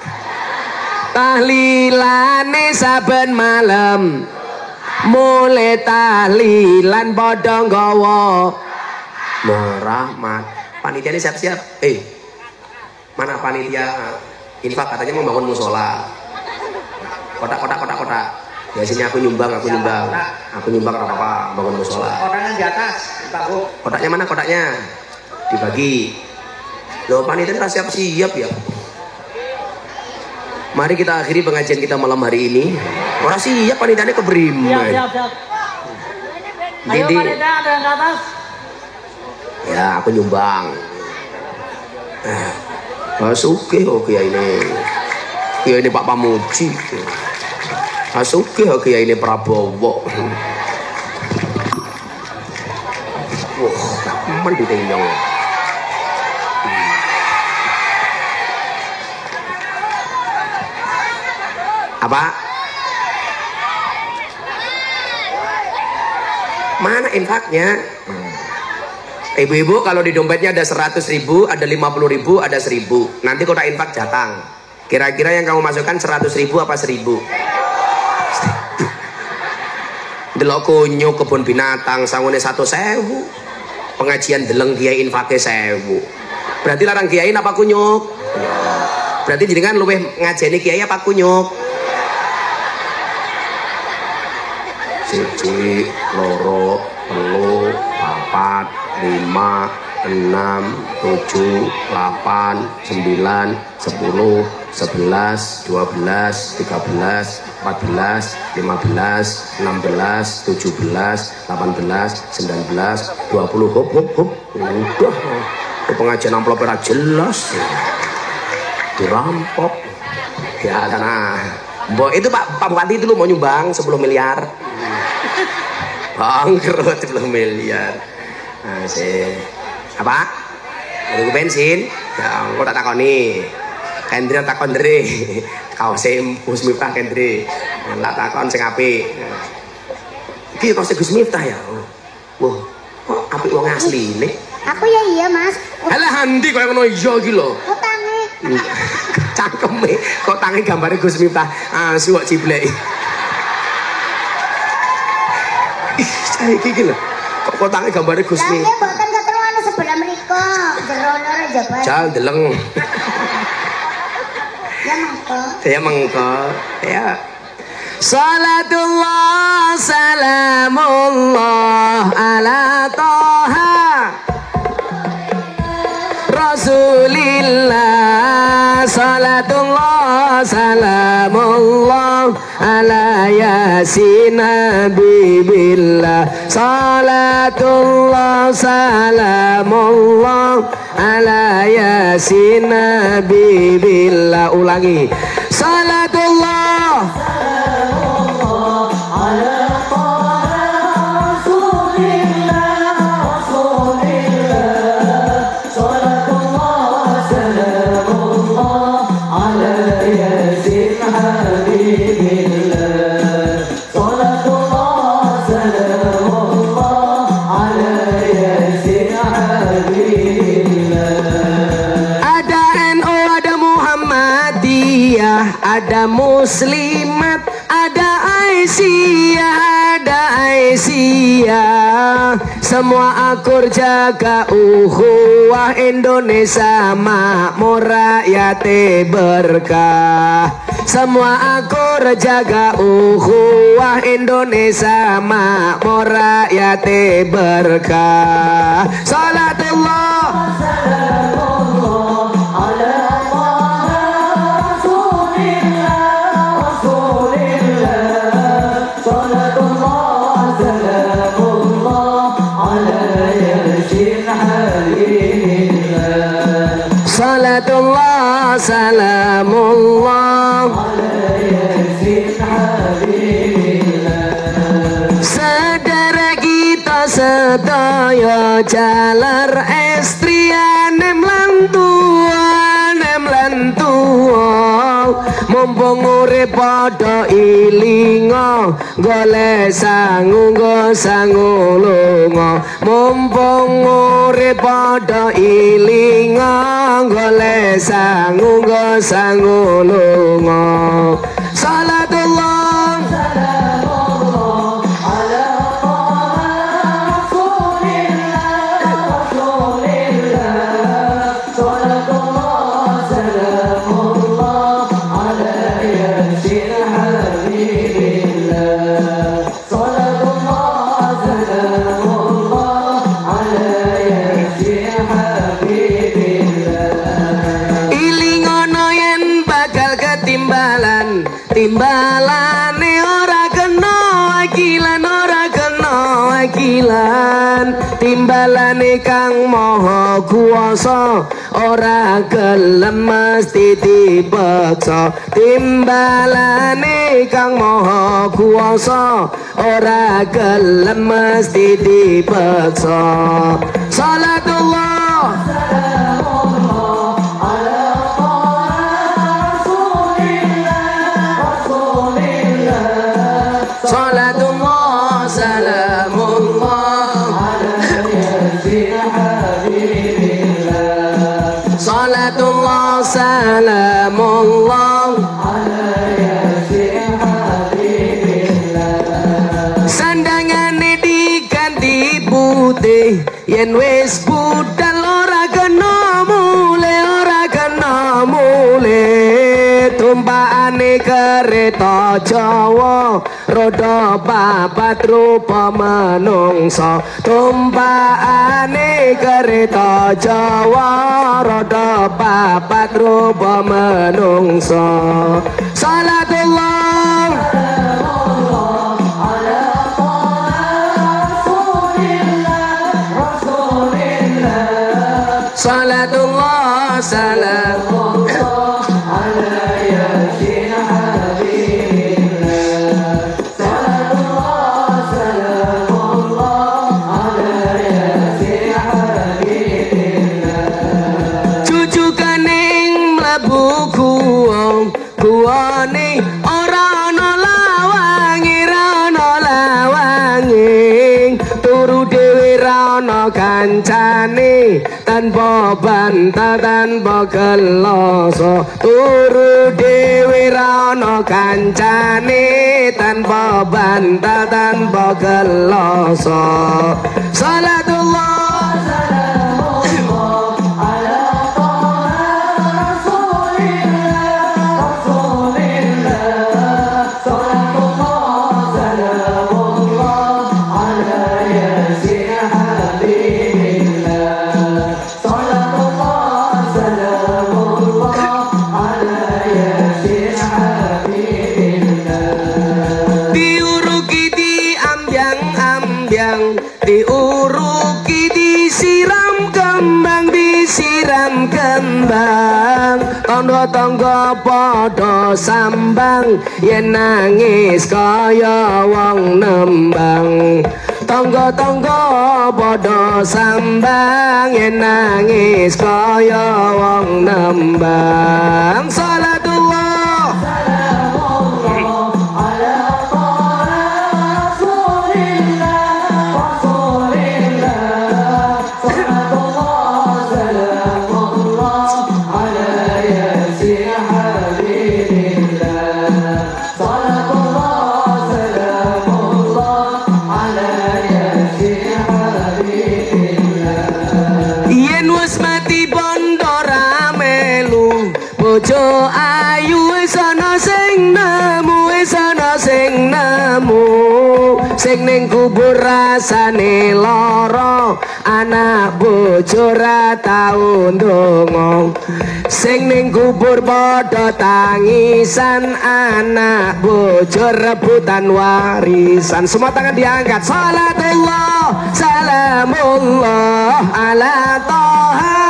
Tahlilane saben malam mulai tahlilan padha nggawa rahmat. Panitiane siap-siap. Mana panitia infak katanya mau bangun musola. Kotak. Ya sini aku nyumbang apa bangun musola. Kotaknya di atas, Pak Bu. Kotaknya mana kotaknya? Dibagi. Loh panitia ora siap-siap ya. Mari kita akhiri pengajian kita malam hari ini. Ora siap panitiane kebriman. Siap. Ayo panitia ada yang ke atas. Ya aku nyumbang. Sugih kok kiai ini Pak Pamuji. Sugih kok kiai ini Prabowo. Wah, temen ditenyong. Apa? Mana infaknya? Ibu-ibu kalau di dompetnya ada 100.000, ada 50.000, ada 1.000. Nanti kotak infak datang. Kira-kira yang kamu masukkan 100.000 apa 1.000? Delok kunyu kebun binatang sangune 1.000. Pengajian deleng kiai infake 1.000. Berarti larang kiai apa kunyuk? Berarti jenengan luwih ngajeni kiai apa kunyuk? 1, 2, 3, 4, 5, 6, 7, 8, 9, 10, 11, 12, 13, 14, 15, 16, 17, 18, 19, 20. Hop. Udah. Pengajian amplop ora jelas. Dirampok. Ya tanah. Mbok itu Pak Bupati dulu mau nyumbang 10 miliar. Bangkrut 10 miliar. Nah, apa? Ada bensin? Ya, aku tak takoni. Kendri takon dere. Kaos Gus Miftah Kendri. Tak takon sing apik. Iki kaos Gus Miftah ya. Wah, kok apik wong asline? Aku ya iya, Mas. Halah handi koyo ngono iya iki lho. Kok tangi? Cangkeme kok tangi gambare Gus Miftah. Asu kok cibleki. Saiki iki lho. Kok kotange gambare Gus Miftah. Lah mboten ketemu anu sebelah mriko. Jerono ora jabat. Jal deleng. Ya mengko. Ya. Salatullah salamullah ala Toha Rasulillah. Salatullah salamullah ala Yasin Habibillah. Salatullah salamullah ala Yasin Habibillah. Ulangi. Salatullah salamullah ala ada muslimat, ada Aisyah, semua akur jaga ukhuwah Indonesia makmur rakyat berkah. Semua akur jaga ukhuwah Indonesia makmur rakyat berkah. Salatullah salamullah ala Salatullah salamullah ala Yasin Habibillah. Saudara kita sedaya jalar estrian lentua mumpung urip padha ilinga golek sangu lunga. Mumpung urip padha ilinga golek sangu lunga. Salatullah salamullah ala timbalane ora kena wakilan timbalane kang maha kuwasa ora gelem mesti dipaksa timbalane kang maha kuwasa ora gelem mesti dipaksa salatullah salatullah salamullah salatullah salamullah sandangane diganti putih yen wis budal ora kena mule ora kena mule tumpakane kereta Jawa roda papat rupa manungsa tumpakane kereta Jawa roda papat rupa manungsa salatullah salatullah salamullah ala yasin habibillah salatullah salamullah ala yasin habibillah cucu kaning mlebu kuwane ora ana lawangi turu dhewe ra ana kancane tanpa bantah tanpa geloso turu dhewe ra ana kancane tanpa bantah tanpa geloso salatullah salamullah ala rasulillah salatullah salamullah ala yasin habibillah salatullah salamullah ala yasin habibillah diuruki diambyang-ambyang diuruki disiram kembang tangga-tangga padha sambang yen nangis kaya wong nembang tangga-tangga padha sambang yen nangis kaya wong nembang salatullah salamullah ala bojo ayu wis ana sing nemu sing ning kubur rasane lara anak bojo ra tau ndonga sing ning kubur padha tangisan anak bojo rebutan warisan semua tangan diangkat salatullah salamullah ala toha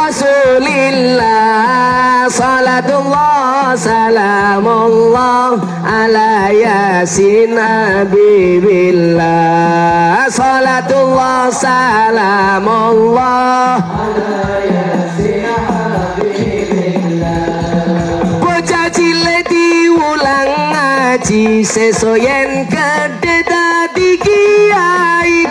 Rasulillah salatullah salamullah ala yasin habibillah salatullah salamullah ala yasin habibillah bocah cilik diulang ngaji sesoyen gede dadi kiai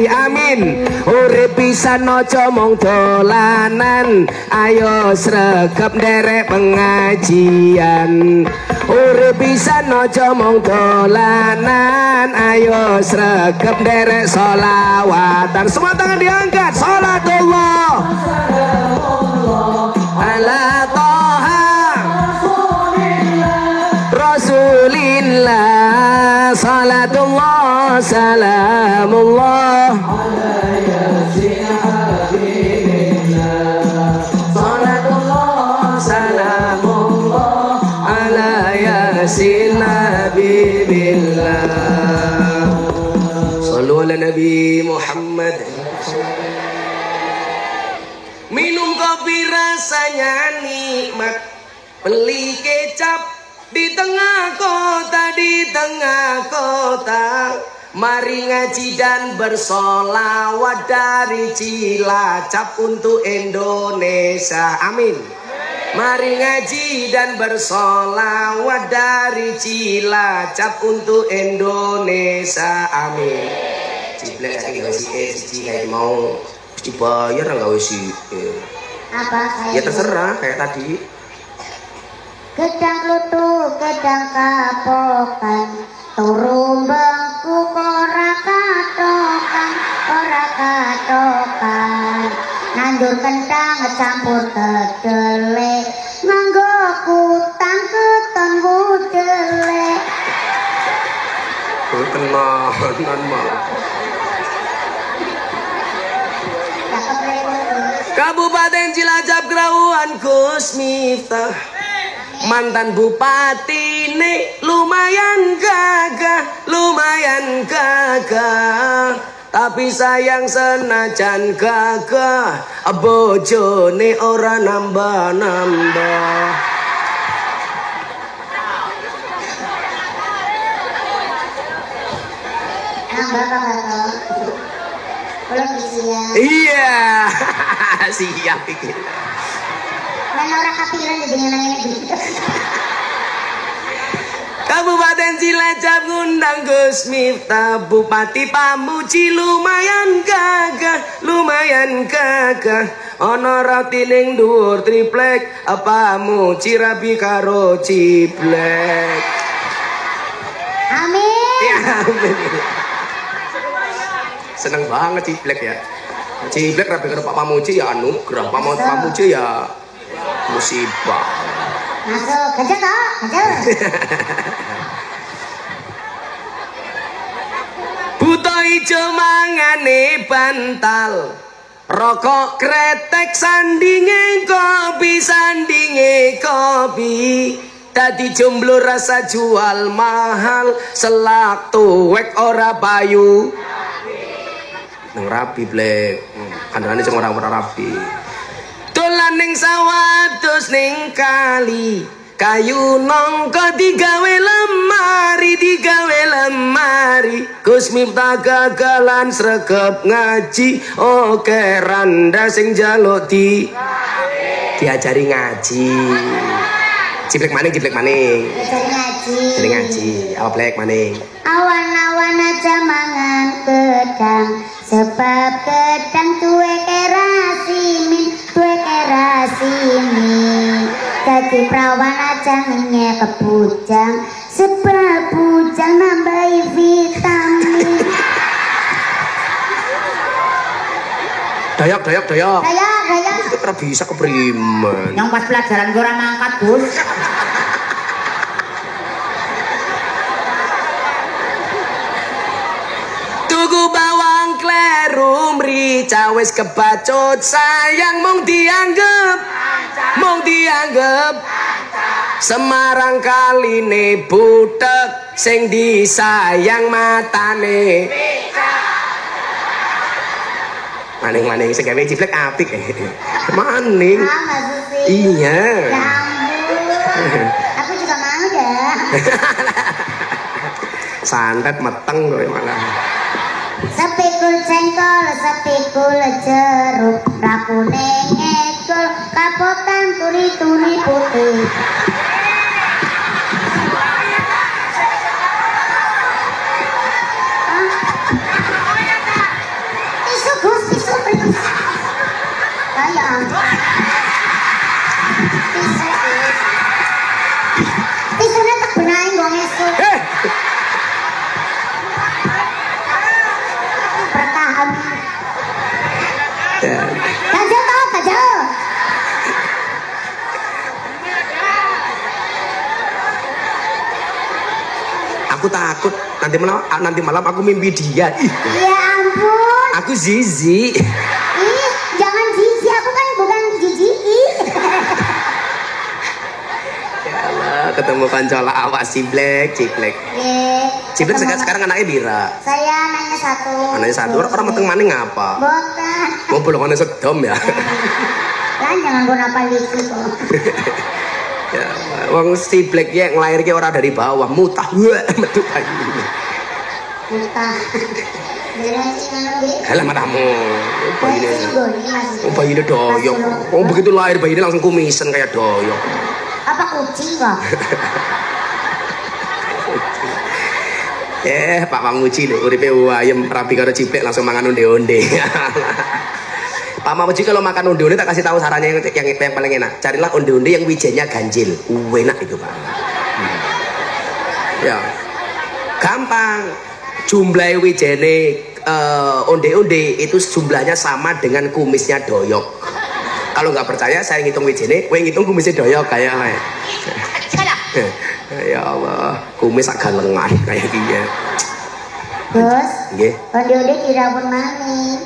amin urip pisan aja mung dolanan ayo sregep nderek pengajian urip pisan aja mung dolanan ayo sregep nderek sholawatan semua tangan diangkat salatullah ala toha rasulillah salatullah salamullah ala yasin habibillah salatullah salamullah ala yasin habibillah kopi rasanya nikmat, beli kecap di tengah kota, mari ngaji dan bersolawat dari Cilacap untuk Indonesia, amin. Mari ngaji dan bersolawat dari Cilacap untuk Indonesia, amin. Ciblek saya kayak mau dibayar nggak sih? Apa? Ya terserah kayak tadi. Gedang kluthuk, gedang kapokan, turun bengku ora katokan, nandur kentang campur kedelai, nganggo kutang keton budele. Kenalan mah. Kabupaten Cilacap Kerauan Gus Miftah, mantan bupati nih lumayan gagah, tapi sayang senajan gagah, bojone ora nambah. Iya, siap iki. Nang ora kapikiran jenenge nang ngene. Kabupaten Cilacap ngundang Gus Miftah, Bupati Pamuji lumayan gagah. Ana ratining dhuwur triplek, Pamuji rabi karo ciblek. Amin. Ya, amin. Seneng banget ciblek ya. Ciblek rabi karo Pak Pamuji ya anugerah, Pamuji ya musibah. Masuk, gajah toh, gajah. Buta ijo mangane bantal, rokok kretek sandinge kopi, dadi jomblo rasa jual mahal, selak tuwek ora payu. Nang rapi blek, kandhane sing ora rapi. Dolan ning sawah terus ning kali, kayu nongko digawe lemari, Gus Miftah gagalan sregep ngaji, oke randa sing jaluk diajari ngaji. Ciblek maning. Diajari ngaji. Apa blek maning? Awan-awan aja mangan gedang, sebab gedang tuwe kerasimin. Dadi prawan aja ngenyek bujang, sebab bujang nambahi vitamin. Dayak. Dayak. Itu bisa kepriman. Yang pas pelajaran gue orang mangkat, Gus. Tuku bawang kleru mrica wis kebacut, sayang mung dianggep Semarang kaline butek, sing disayang matane maning sing gawe ciblek apik maning. Iya. Ya ampun. Aku juga mau dah. Santet meteng kowe malah. Sepikul cengkol, sepikul jeruk, rakune ngekol, kapotan turi putih. Tisunya tak benahin gua ngesuk. Bertahan. Kajal. Aku takut nanti malam aku mimpi dia. Ya ampun. Aku Zizi. Ih, jangan Zizi, aku kan bukan Zizi. Ya Allah, ketemu kancola awak ciblek. Ciblek sekarang anaknya Bira. Saya anaknya satu. Anaknya satu. Orang meteng maning apa? Boten. Mau pulang sedom ya. Lanjut. jangan gue apa itu kok. Ya, wong si Black ya ngelahirke ora dari bawah, mutah metu bayi. Mutah. Halah matamu. Bayi doyok. Oh begitu lahir bayi langsung kumisen kayak doyok. Apa kucing kok? Pak Mamuji lho uripe ayam rapi karo ciplek langsung mangan onde-onde. Pak Mamuji kalau makan onde-onde tak kasih tahu sarannya yang paling enak. Carilah onde-onde yang wijennya ganjil. Enak itu, Pak. Ya. Gampang. Jumlah wijene onde-onde itu jumlahnya sama dengan kumisnya doyok. Kalau nggak percaya saya ngitung wijene, kowe ngitung kumisnya doyok kayak ya Allah, kumis agak lengan kayak gini. Bos, nggih. Onde-onde dirawon mani.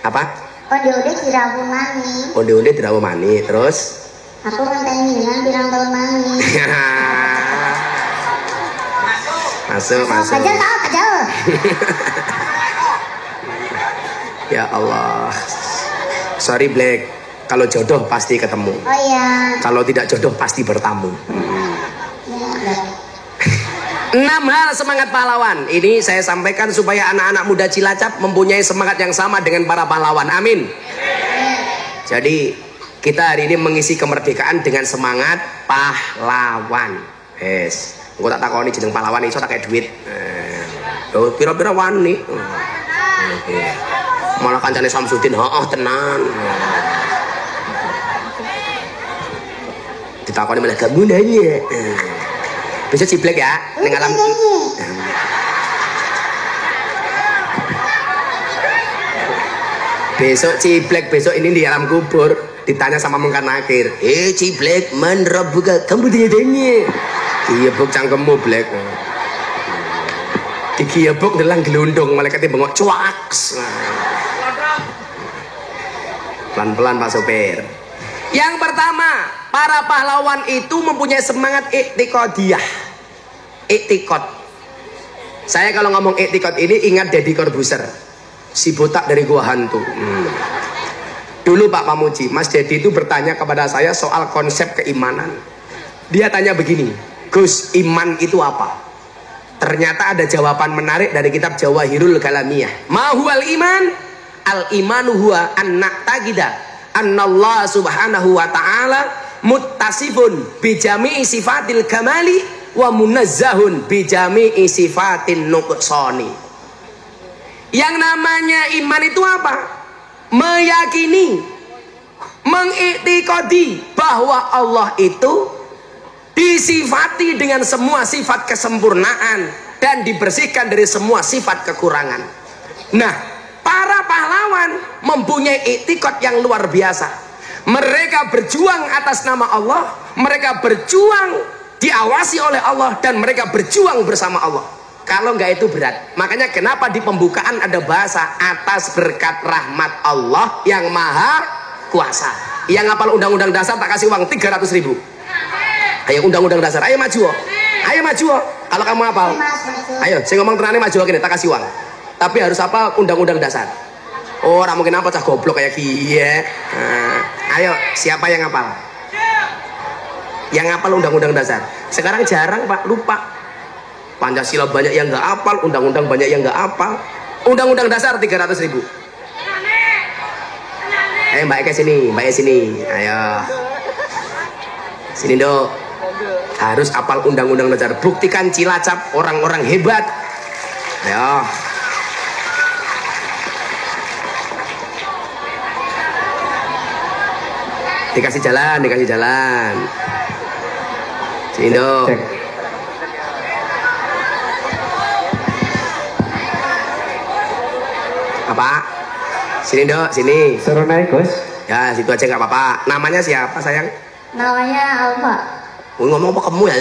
Apa? Onde-onde dirawon mani. Onde-onde dirawon mani, terus? Aku ngenteni dengan pirang tahun mani. Masuk. Kajal. Ya Allah. Sorry Black, kalau jodoh pasti ketemu. Oh iya. Kalau tidak jodoh pasti bertamu. 6 hal semangat pahlawan. Ini saya sampaikan supaya anak-anak muda Cilacap mempunyai semangat yang sama dengan para pahlawan. Amin. Jadi kita hari ini mengisi kemerdekaan dengan semangat pahlawan. Yes. Engko tak takoni jeneng pahlawan iso tak kayak duit. Pira-pira wani. Malah kancane Samsudin, heeh tenan. Ditakoni malah gak gunanya. Besok ciblek ya, ning alam. Besok ciblek, besok ini di alam kubur ditanya sama mungkar nakir. Ciblek, man rabbuka, kamu tanya. Kiyebuk cangkemmu Black. Dikiyebuk ndelang gelundung, malaikate bengok cuaks. Pelan-pelan Pak Sopir. Yang pertama, para pahlawan itu mempunyai semangat iktikadiyah. Iktikad. Saya kalau ngomong iktikad ini ingat Deddy Corbuzier, si botak dari Gua Hantu. Dulu Pak Pamuji, Mas Deddy itu bertanya kepada saya soal konsep keimanan. Dia tanya begini, Gus, iman itu apa? Ternyata ada jawaban menarik dari kitab Jawahirul Kalamiyah. Ma huwal iman? Al imanu huwa an na'taqida annallah subhanahu wa ta'ala muttasifun bi jami'i sifatil kamali wa munazzahun bi jami'i sifatin nuqsani. Yang namanya iman itu apa? Meyakini, mengiktikadi bahwa Allah itu disifati dengan semua sifat kesempurnaan dan dibersihkan dari semua sifat kekurangan. Nah, para pahlawan mempunyai iktikad yang luar biasa. Mereka berjuang atas nama Allah, mereka berjuang diawasi oleh Allah, dan mereka berjuang bersama Allah. Kalau enggak itu berat. Makanya kenapa di pembukaan ada bahasa atas berkat rahmat Allah yang maha kuasa. Yang ngapal undang-undang dasar tak kasih uang 300.000. Ayo undang-undang dasar, ayo maju. Ayo maju. Kalau kamu hafal. Ayo, saya ngomong tenane maju gini, tak kasih uang. Tapi harus apa undang-undang dasar. Oh, orang mungkin apa cah goblok kayak kiye. Ayo, siapa yang hafal? Yang hafal undang-undang dasar. Sekarang jarang Pak, lupa. Pancasila banyak yang nggak hafal, undang-undang banyak yang nggak hafal. Undang-undang dasar 300.000. Ayo Mbak Eka sini, Mbak Eka sini. Ayo. Sini dong. Harus hafal undang-undang dasar. Buktikan Cilacap orang-orang hebat. Ayo. Dikasih jalan, dikasih jalan. Sini dong. Apa? Sini dong, sini. Suruh naik Gus. Ya, situ aja nggak apa-apa. Namanya siapa sayang? Namanya Alfa. Ngomong apa kamu ya?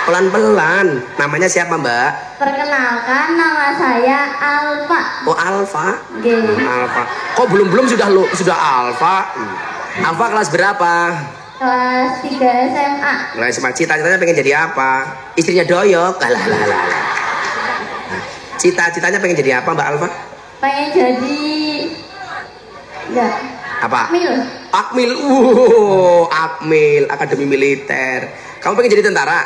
Pelan-pelan. Namanya siapa Mbak? Perkenalkan, nama saya Alfa. Oh Alfa. Gini. Alfa. Kok belum sudah Alfa? Alfa kelas berapa? Kelas 3 SMA. Kelas SMA. Cita-citanya pengen jadi apa? Istrinya doyok. Lah. Cita-citanya pengen jadi apa Mbak Alfa? Pengen jadi enggak. Apa? Mil. Akmil, Akmil, Akademi Militer. Kamu pengen jadi tentara?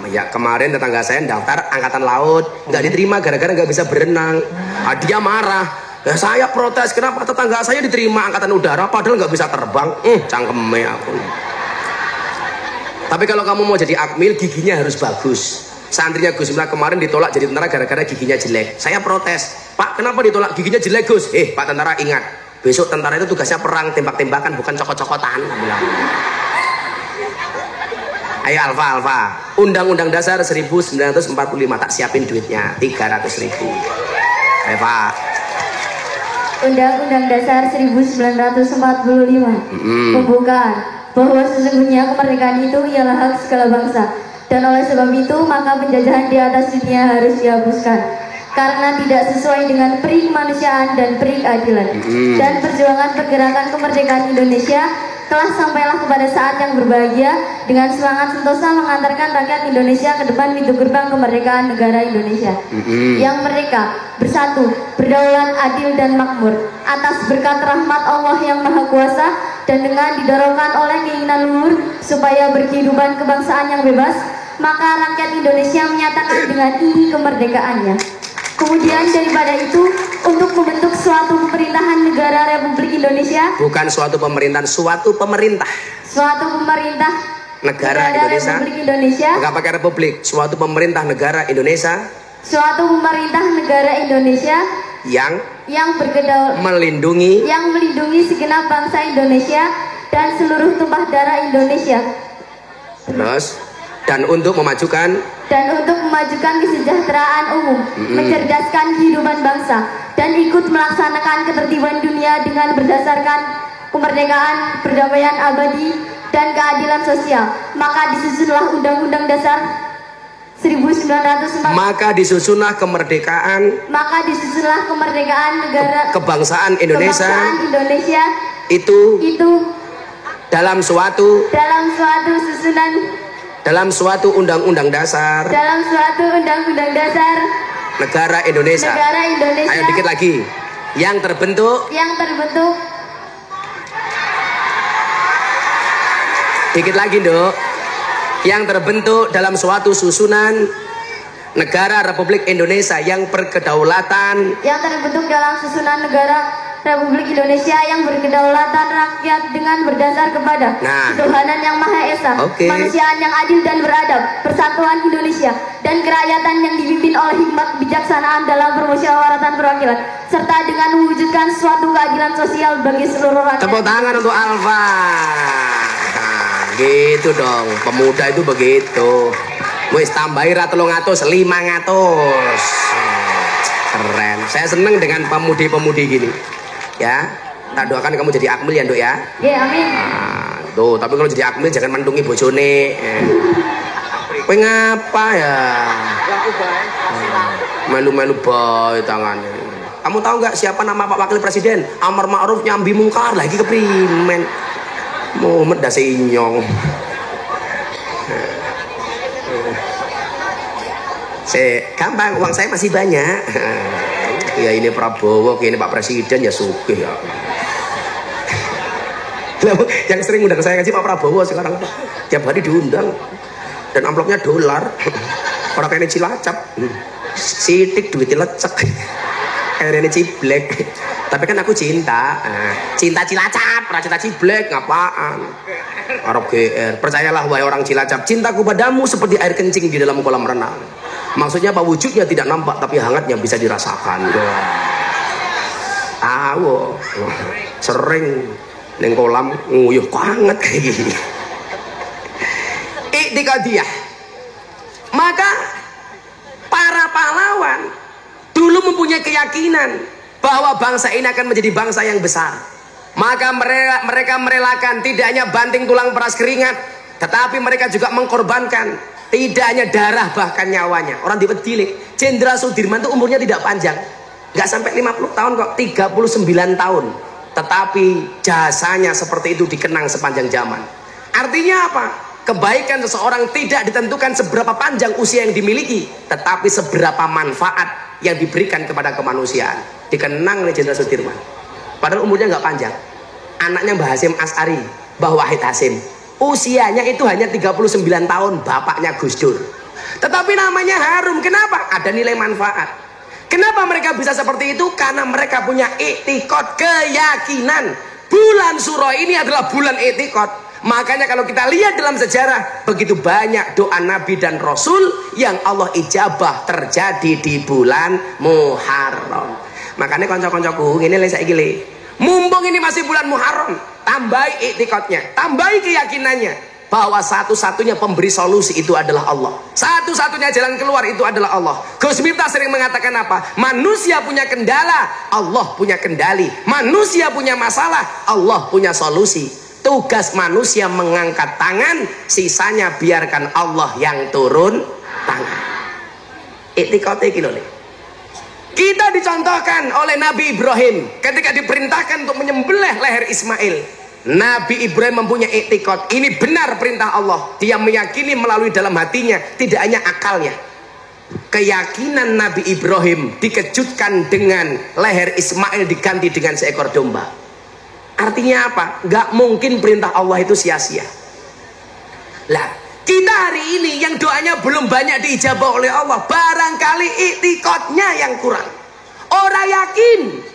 Ya kemarin tetangga saya daftar angkatan laut, nggak diterima gara-gara nggak bisa berenang. Dia marah. Ya saya protes, kenapa tetangga saya diterima angkatan udara padahal nggak bisa terbang. Cangkeme aku. Tapi kalau kamu mau jadi Akmil, giginya harus bagus. Santrinya Gus Miftah kemarin ditolak jadi tentara gara-gara giginya jelek. Saya protes, Pak kenapa ditolak giginya jelek Gus? Pak tentara ingat, besok tentara itu tugasnya perang, tembak-tembakan, bukan cokot-cokotan. Ayo Alfa, Undang-Undang Dasar 1945 tak siapin duitnya 300.000. Ayo Pak. Undang-Undang Dasar 1945 Pembukaan bahwa sesungguhnya kemerdekaan itu ialah hak segala bangsa, dan oleh sebab itu maka penjajahan di atas dunia harus dihapuskan karena tidak sesuai dengan peri kemanusiaan dan peri keadilan. Dan perjuangan pergerakan kemerdekaan Indonesia telah sampailah kepada saat yang berbahagia dengan semangat sentosa mengantarkan rakyat Indonesia ke depan pintu gerbang kemerdekaan negara Indonesia yang merdeka, bersatu, berdaulat, adil dan makmur atas berkat rahmat Allah yang Maha Kuasa, dan dengan didorongkan oleh keinginan luhur supaya berkehidupan kebangsaan yang bebas, maka rakyat Indonesia menyatakan dengan ini kemerdekaannya. Kemudian daripada itu, untuk membentuk suatu pemerintahan negara Republik Indonesia, bukan suatu pemerintahan, suatu pemerintah. Suatu pemerintah negara Indonesia. Republik Indonesia. Enggak pakai republik, suatu pemerintah negara Indonesia. Suatu pemerintah negara Indonesia yang berkedaulat, melindungi segenap bangsa Indonesia dan seluruh tumpah darah Indonesia. Terus dan untuk memajukan kesejahteraan umum, mencerdaskan kehidupan bangsa, dan ikut melaksanakan ketertiban dunia dengan berdasarkan kemerdekaan, perdamaian abadi, dan keadilan sosial. Maka disusunlah Undang-Undang Dasar 1945. Maka disusunlah kemerdekaan negara kebangsaan Indonesia itu dalam suatu undang-undang dasar negara Indonesia. Ayo dikit lagi. Yang terbentuk dikit lagi Dok. Yang terbentuk dalam suatu susunan negara Republik Indonesia yang berkedaulatan, Republik Indonesia yang berkedaulatan rakyat dengan berdasar kepada ketuhanan yang Maha Esa, kemanusiaan yang adil dan beradab, persatuan Indonesia, dan kerakyatan yang dipimpin oleh hikmat kebijaksanaan dalam permusyawaratan perwakilan, serta dengan mewujudkan suatu keadilan sosial bagi seluruh rakyat. Tepuk tangan untuk Alfa. Nah, gitu dong, pemuda itu begitu. Wis tambahi ra 300, 500. Keren. Saya seneng dengan pemudi-pemudi gini. Ya, tak doakan kamu jadi Akmil ya, Nduk ya. Ya, amin. Tuh, tapi kalau jadi Akmil jangan mandungi bojone. Kowe ngapa ya? Melu-melu boy tangannya. Kamu tahu nggak siapa nama Pak Wakil Presiden? Amar Ma'ruf nyambi mungkar lagi keprimen. Muhammad dase inyong. Gampang, uang saya masih banyak. Ya ini Prabowo, ini Pak Presiden ya sugih ya. Yang sering undang saya ngaji Pak Prabowo sekarang tiap hari diundang dan amplopnya dolar. Orang kayak Cilacap, sidik duitnya lecek. Kayak ini Ciblek. Tapi kan aku cinta Cilacap, cinta Ciblek ngapaan? Arab GR. Percayalah wahai orang Cilacap, cintaku padamu seperti air kencing di dalam kolam renang. Maksudnya apa? Wujudnya tidak nampak tapi hangatnya bisa dirasakan. Sering neng kolam nguyuh banget kayak gini. Iktikadiyah. Maka para pahlawan dulu mempunyai keyakinan bahwa bangsa ini akan menjadi bangsa yang besar. Maka mereka merelakan tidak hanya banting tulang peras keringat, tetapi mereka juga mengkorbankan tidak hanya darah bahkan nyawanya. Orang dipedilik. Jenderal Sudirman itu umurnya tidak panjang, nggak sampai 50 tahun kok, 39 tahun. Tetapi jasanya seperti itu dikenang sepanjang zaman. Artinya apa? Kebaikan seseorang tidak ditentukan seberapa panjang usia yang dimiliki, tetapi seberapa manfaat yang diberikan kepada kemanusiaan. Dikenang oleh Jenderal Sudirman. Padahal umurnya nggak panjang. anaknya Mbah Hasyim As'ari, Mbah Wahid Hasyim. Usianya itu hanya 39 tahun, bapaknya Gus Dur. Tetapi namanya harum. Kenapa? Ada nilai manfaat. Kenapa mereka bisa seperti itu? Karena mereka punya i'tiqad, keyakinan. Bulan Suro ini adalah bulan i'tiqad. Makanya kalau kita lihat dalam sejarah, begitu banyak doa Nabi dan Rasul yang Allah ijabah terjadi di bulan Muharram. Makanya konco-koncoku, ini saya gile. Mumpung ini masih bulan Muharram, tambahi i'tiqadnya, tambahi keyakinannya bahwa satu-satunya pemberi solusi itu adalah Allah. Satu-satunya jalan keluar itu adalah Allah. Gus Miftah sering mengatakan apa? Manusia punya kendala, Allah punya kendali. Manusia punya masalah, Allah punya solusi. Tugas manusia mengangkat tangan, sisanya biarkan Allah yang turun tangan. I'tiqad iki lho. Kita dicontohkan oleh Nabi Ibrahim ketika diperintahkan untuk menyembelih leher Ismail. Nabi Ibrahim mempunyai i'tiqad, ini benar perintah Allah. Dia meyakini melalui dalam hatinya, tidak hanya akalnya. Keyakinan Nabi Ibrahim dikejutkan dengan leher Ismail diganti dengan seekor domba. Artinya apa? Gak mungkin perintah Allah itu sia-sia. Lah, kita hari ini yang doanya belum banyak diijabah oleh Allah, barangkali i'tiqadnya yang kurang. Orang yakin.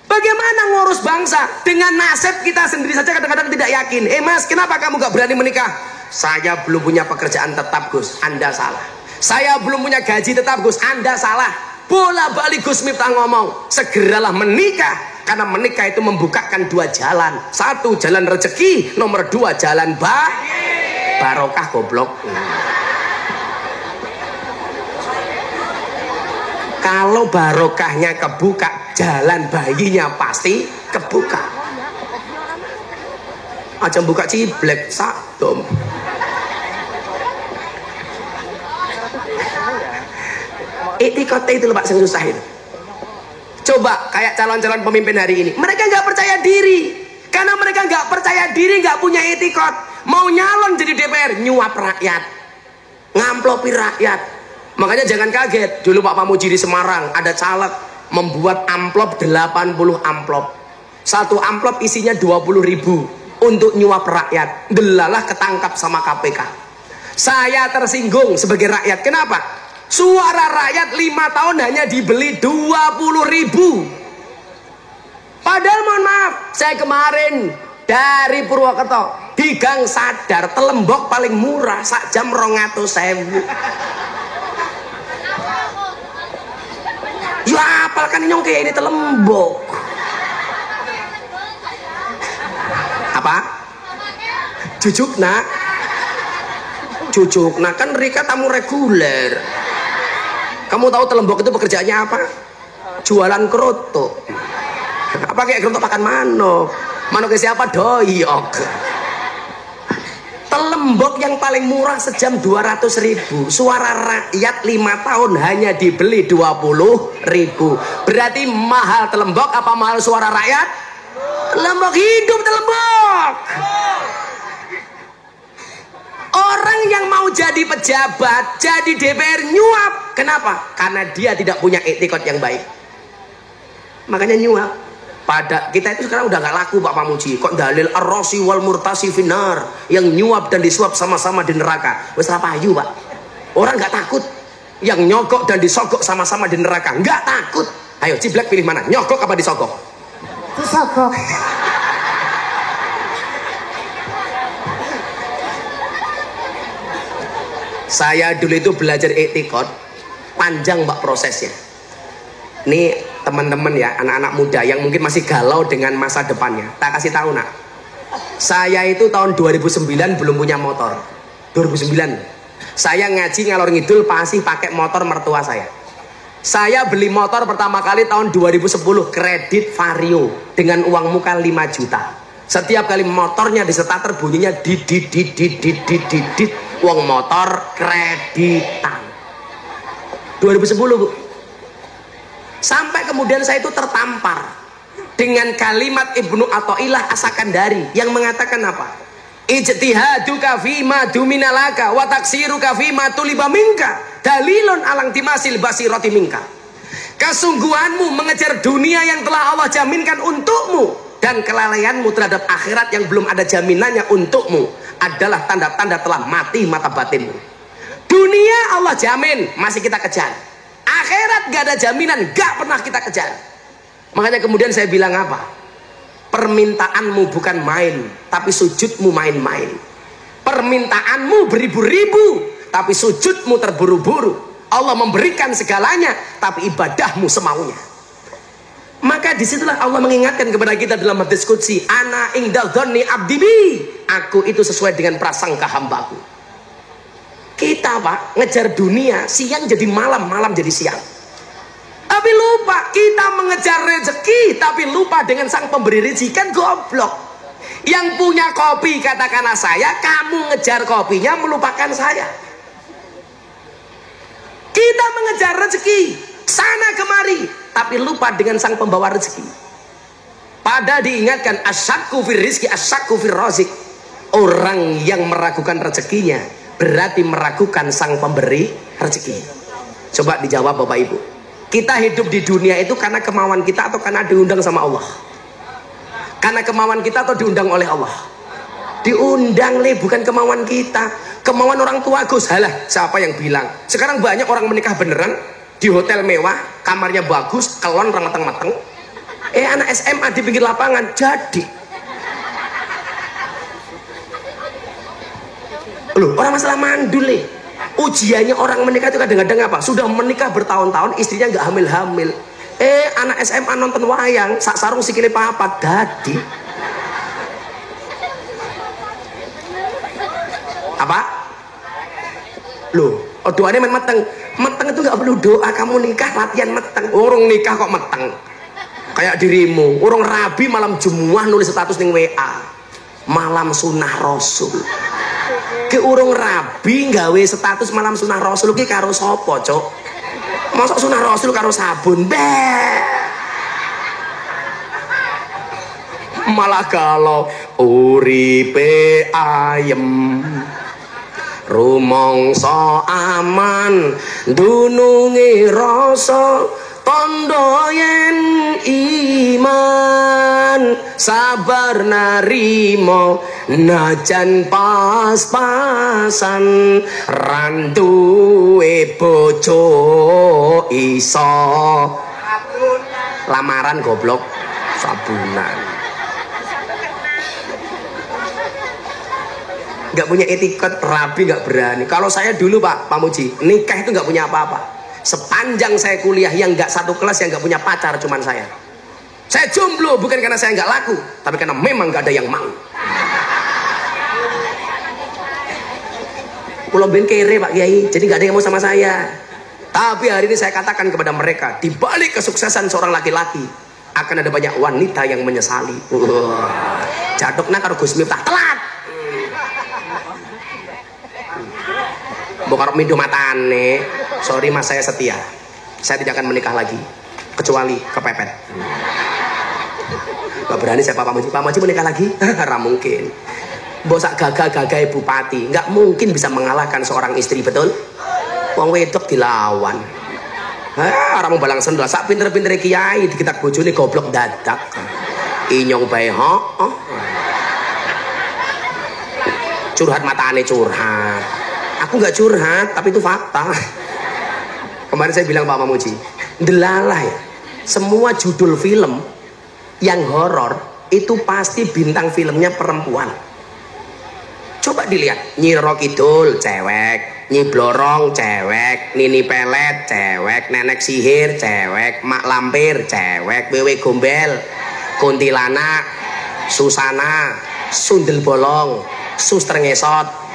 Bagaimana ngurus bangsa? Dengan nasib kita sendiri saja kadang-kadang tidak yakin. Mas, kenapa kamu gak berani menikah? Saya belum punya pekerjaan tetap, Gus. Anda salah. Saya belum punya gaji tetap, Gus. Anda salah. Bola-balik Gus Miftah ngomong, segeralah menikah. Karena menikah itu membukakan dua jalan. Satu, jalan rezeki. Nomor dua, jalan barokah goblok. Kalau barokahnya kebuka, jalan bayinya pasti kebuka. Aja buka ciblek sadom. I'tiqad itu loh Pak, yang susah itu. Coba kayak calon-calon pemimpin hari ini, mereka nggak percaya diri. Karena mereka nggak percaya diri, nggak punya i'tiqad. Mau nyalon jadi DPR, nyuap rakyat, ngamplopi rakyat. Makanya jangan kaget, dulu Pak Pamuji di Semarang ada caleg membuat amplop 80 amplop. Satu amplop isinya 20.000 untuk nyuap rakyat. Delalah ketangkap sama KPK. Saya tersinggung sebagai rakyat. Kenapa? Suara rakyat 5 tahun hanya dibeli 20.000. Padahal mohon maaf, saya kemarin dari Purwokerto di Gang Sadar, telembok paling murah sak jam 200.000. Ya apalkan nyong kayak ini telembok. Apa? Cucuk nak. Cucuk nak kan Rika tamu reguler. Kamu tahu telembok itu pekerjaannya apa? Jualan kerotok. Apa kayak kerotok pakan manuk? Manuknya siapa? Doyok. Telembok yang paling murah sejam 200.000. Suara rakyat 5 tahun hanya dibeli 20.000. Berarti mahal telembok apa mahal suara rakyat? Telembok hidup, telembok. Orang yang mau jadi pejabat, jadi DPR nyuap. Kenapa? Karena dia tidak punya i'tiqad yang baik. Makanya nyuap. Pada kita itu sekarang udah nggak laku Pak Pamuji. Kok dalil ar-rasi wal murtasi finar, yang nyuap dan disuap sama-sama di neraka. Wes rapayu Pak. Orang nggak takut. Yang nyogok dan disogok sama-sama di neraka. Nggak takut. Ayo Ciblek pilih mana? Nyogok apa disogok? Disogok. Saya dulu itu belajar i'tiqad, panjang Mbak prosesnya. Ini teman-teman ya, anak-anak muda yang mungkin masih galau dengan masa depannya. Tak kasih tahu nak. Saya itu tahun 2009 belum punya motor. 2009. Saya ngaji ngalor ngidul pasti pakai motor mertua saya. Saya beli motor pertama kali tahun 2010 kredit Vario dengan uang muka 5 juta. Setiap kali motornya disetater bunyinya dit. Uang motor kreditan. 2010 Bu. Sampai kemudian saya itu tertampar dengan kalimat Ibnu Athaillah As-Sakandari yang mengatakan apa? Ijtihaduka fima duminalaka wa taksiruka fima tuliba minka dalilun alang timasil basirati minka. Kesungguhanmu mengejar dunia yang telah Allah jaminkan untukmu dan kelalaianmu terhadap akhirat yang belum ada jaminannya untukmu adalah tanda-tanda telah mati mata batinmu. Dunia Allah jamin, masih kita kejar. Akhirat gak ada jaminan, gak pernah kita kejar. Makanya kemudian saya bilang apa? Permintaanmu bukan main, tapi sujudmu main-main. Permintaanmu beribu-ribu, tapi sujudmu terburu-buru. Allah memberikan segalanya, tapi ibadahmu semaunya. Maka disitulah Allah mengingatkan kepada kita dalam hadis qudsi, ana inda dzanni abdi bi, aku itu sesuai dengan prasangka hambaku. Kita Pak ngejar dunia, siang jadi malam, malam jadi siang. Tapi lupa kita mengejar rezeki, tapi lupa dengan sang pemberi rezeki. Kan goblok. Yang punya kopi katakanlah saya, kamu ngejar kopinya melupakan saya. Kita mengejar rezeki sana kemari, tapi lupa dengan sang pembawa rezeki. Pada diingatkan asyakku fir rizki asyakku fir rozik. Orang yang meragukan rezekinya berarti meragukan sang pemberi rezeki. Coba dijawab Bapak Ibu. Kita hidup di dunia itu karena kemauan kita atau karena diundang sama Allah? Karena kemauan kita atau diundang oleh Allah? Diundang Le, bukan kemauan kita. Kemauan orang tua Gus. Halah, siapa yang bilang? Sekarang banyak orang menikah beneran di hotel mewah, kamarnya bagus, kelon mateng-mateng. Anak SMA di pinggir lapangan jadi. Loh, orang masalah mandul Le. Ujiannya orang menikah itu kadang-kadang apa? Sudah menikah bertahun-tahun, istrinya nggak hamil-hamil. Anak SMA nonton wayang, sak sarung sikile papat dadi. Apa? Loh, doanya main meteng. Meteng itu nggak perlu doa, kamu nikah latihan meteng. Orang nikah kok meteng. Kayak dirimu, orang rabi malam Jumat nulis status ning WA. Malam sunah Rasul. Ke urung rabi nggawe status malam sunah Rasul ki karo sapa, Cuk? Mosok sunah Rasul karo sabun. Malah kalau uripe ayem rumangsa aman dununge rasa tondo yen iman sabar narimo najan pas-pasan randuwe bojo iso lamaran goblok sabunan. Nggak punya etiket, rabi nggak berani. Kalau saya dulu Pak Muji nikah itu nggak punya apa-apa. Sepanjang saya kuliah yang nggak satu kelas yang nggak punya pacar cuman saya. Saya jomblo bukan karena saya nggak laku, tapi karena memang nggak ada yang mau. Pulau Ben kere Pak Kiai, jadi nggak ada yang mau sama saya. Tapi hari ini saya katakan kepada mereka, di balik kesuksesan seorang laki-laki akan ada banyak wanita yang menyesali. Jadokna karo Gus Miftah telat. Bokar mindo matane. Sorry mas, saya setia. Saya tidak akan menikah lagi kecuali kepepet. Gak berani saya Pak Muji. Pak Muji menikah lagi? Gak mungkin. Bosak gagah-gagah bupati nggak mungkin bisa mengalahkan seorang istri, betul? Wong wedok dilawan. Orang mau balang sendal. Sak pinter-pinter kiai dikitak bojone goblok dadak. Inyong bae curhat matane curhat. Aku nggak curhat, tapi itu fakta. Kemarin saya bilang Pak Mamuji, delalah ya. Semua judul film yang horor itu pasti bintang filmnya perempuan. Coba dilihat, Nyi Roro Kidul cewek, Nyi Blorong cewek, Nini Pelet cewek, Nenek Sihir cewek, Mak Lampir cewek, Wewe Gombel, Kuntilanak, Susana, Sundel Bolong, Suster Ngesot,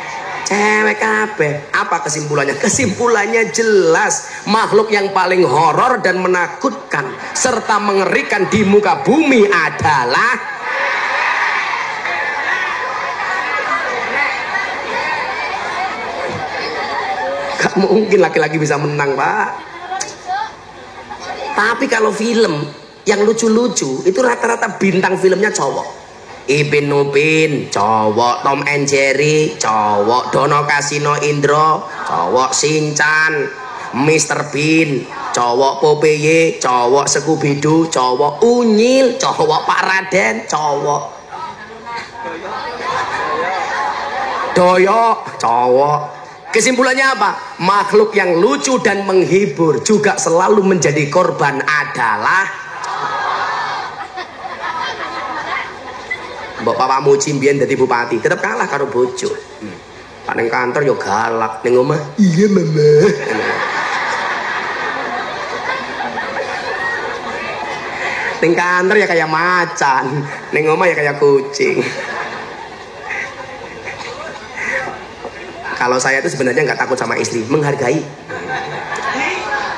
cewek kabeh. Apa kesimpulannya? Kesimpulannya jelas, makhluk yang paling horor dan menakutkan serta mengerikan di muka bumi adalah gak mungkin laki-laki bisa menang Pak. Tapi kalau film yang lucu-lucu itu rata-rata bintang filmnya cowok. Ipin Upin cowok, Tom and Jerry cowok, Dono Kasino Indro cowok, Shinchan, Mr. Bean, cowok Popeye, cowok Scooby-Doo, cowok Unyil, cowok Pak Raden, cowok Doyok, cowok. Kesimpulannya apa? Makhluk yang lucu dan menghibur juga selalu menjadi korban adalah mbok papamu cimbian dadi bupati, tetap kalah karo bojo. Pak ning kantor yo galak, ning omah iya mama. Ning kantor ya kayak macan, ning omah ya kayak kucing. Kalau saya itu sebenarnya nggak takut sama istri, menghargai.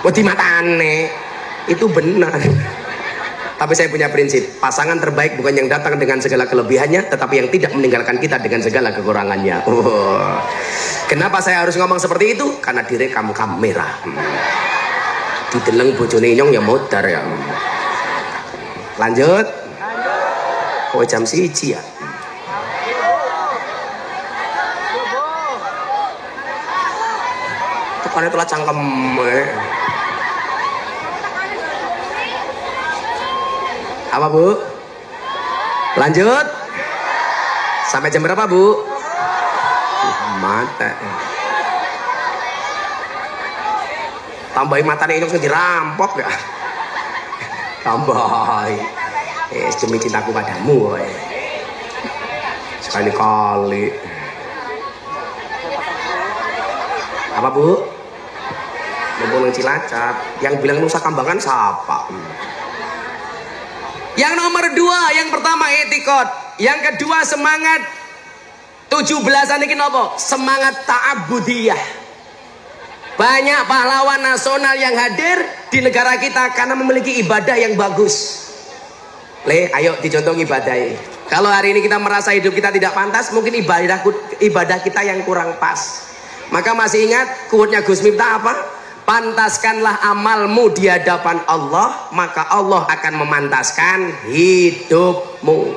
Wedi matane, itu benar. Tapi saya punya prinsip, pasangan terbaik bukan yang datang dengan segala kelebihannya, tetapi yang tidak meninggalkan kita dengan segala kekurangannya. Kenapa saya harus ngomong seperti itu? Karena direkam kamera. Dideleng bojone nyong ya modar ya. Lanjut. Oh jam 1 ya. Tekan itulah cangkem. Apa Bu? Lanjut. Sampai jam berapa Bu? Mata. Tambahin matanya ini langsung dirampok ya. Tambahin. Demi cintaku padamu. Sekali-kali. Apa Bu? Mumpung Cilacap. Yang bilang Nusa Kambangan siapa? Yang nomor 2, yang pertama etikot, yang kedua semangat 17-an ini apa? Semangat ta'abudiyah. Banyak pahlawan nasional yang hadir di negara kita karena memiliki ibadah yang bagus. Ayo dicontoh ibadahnya. Kalau hari ini kita merasa hidup kita tidak pantas, mungkin ibadah kita yang kurang pas. Maka masih ingat quote-nya Gus Miftah apa? Pantaskanlah amalmu di hadapan Allah, maka Allah akan memantaskan hidupmu.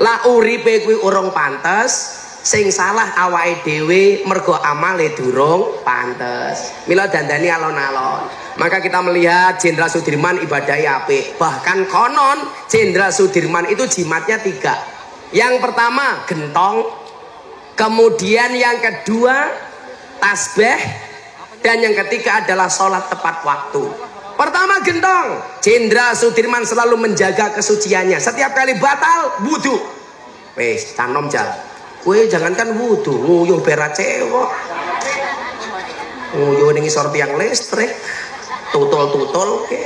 La uripe kuwi urung pantes, sing salah awake dhewe mergo amale durung pantes. Mila dandani alon-alon. Maka kita melihat Jenderal Sudirman ibadahe apik. Bahkan konon Jenderal Sudirman itu jimatnya 3. Yang pertama gentong, kemudian yang kedua tasbih, dan yang ketiga adalah sholat tepat waktu. Pertama gentong, Jenderal Sudirman selalu menjaga kesuciannya. Setiap kali batal wudhu. Wes canom jal, kue jangankan wudhu, nguyuh berat cewek, nguyuh ning isor tiang listrik, tutol ke.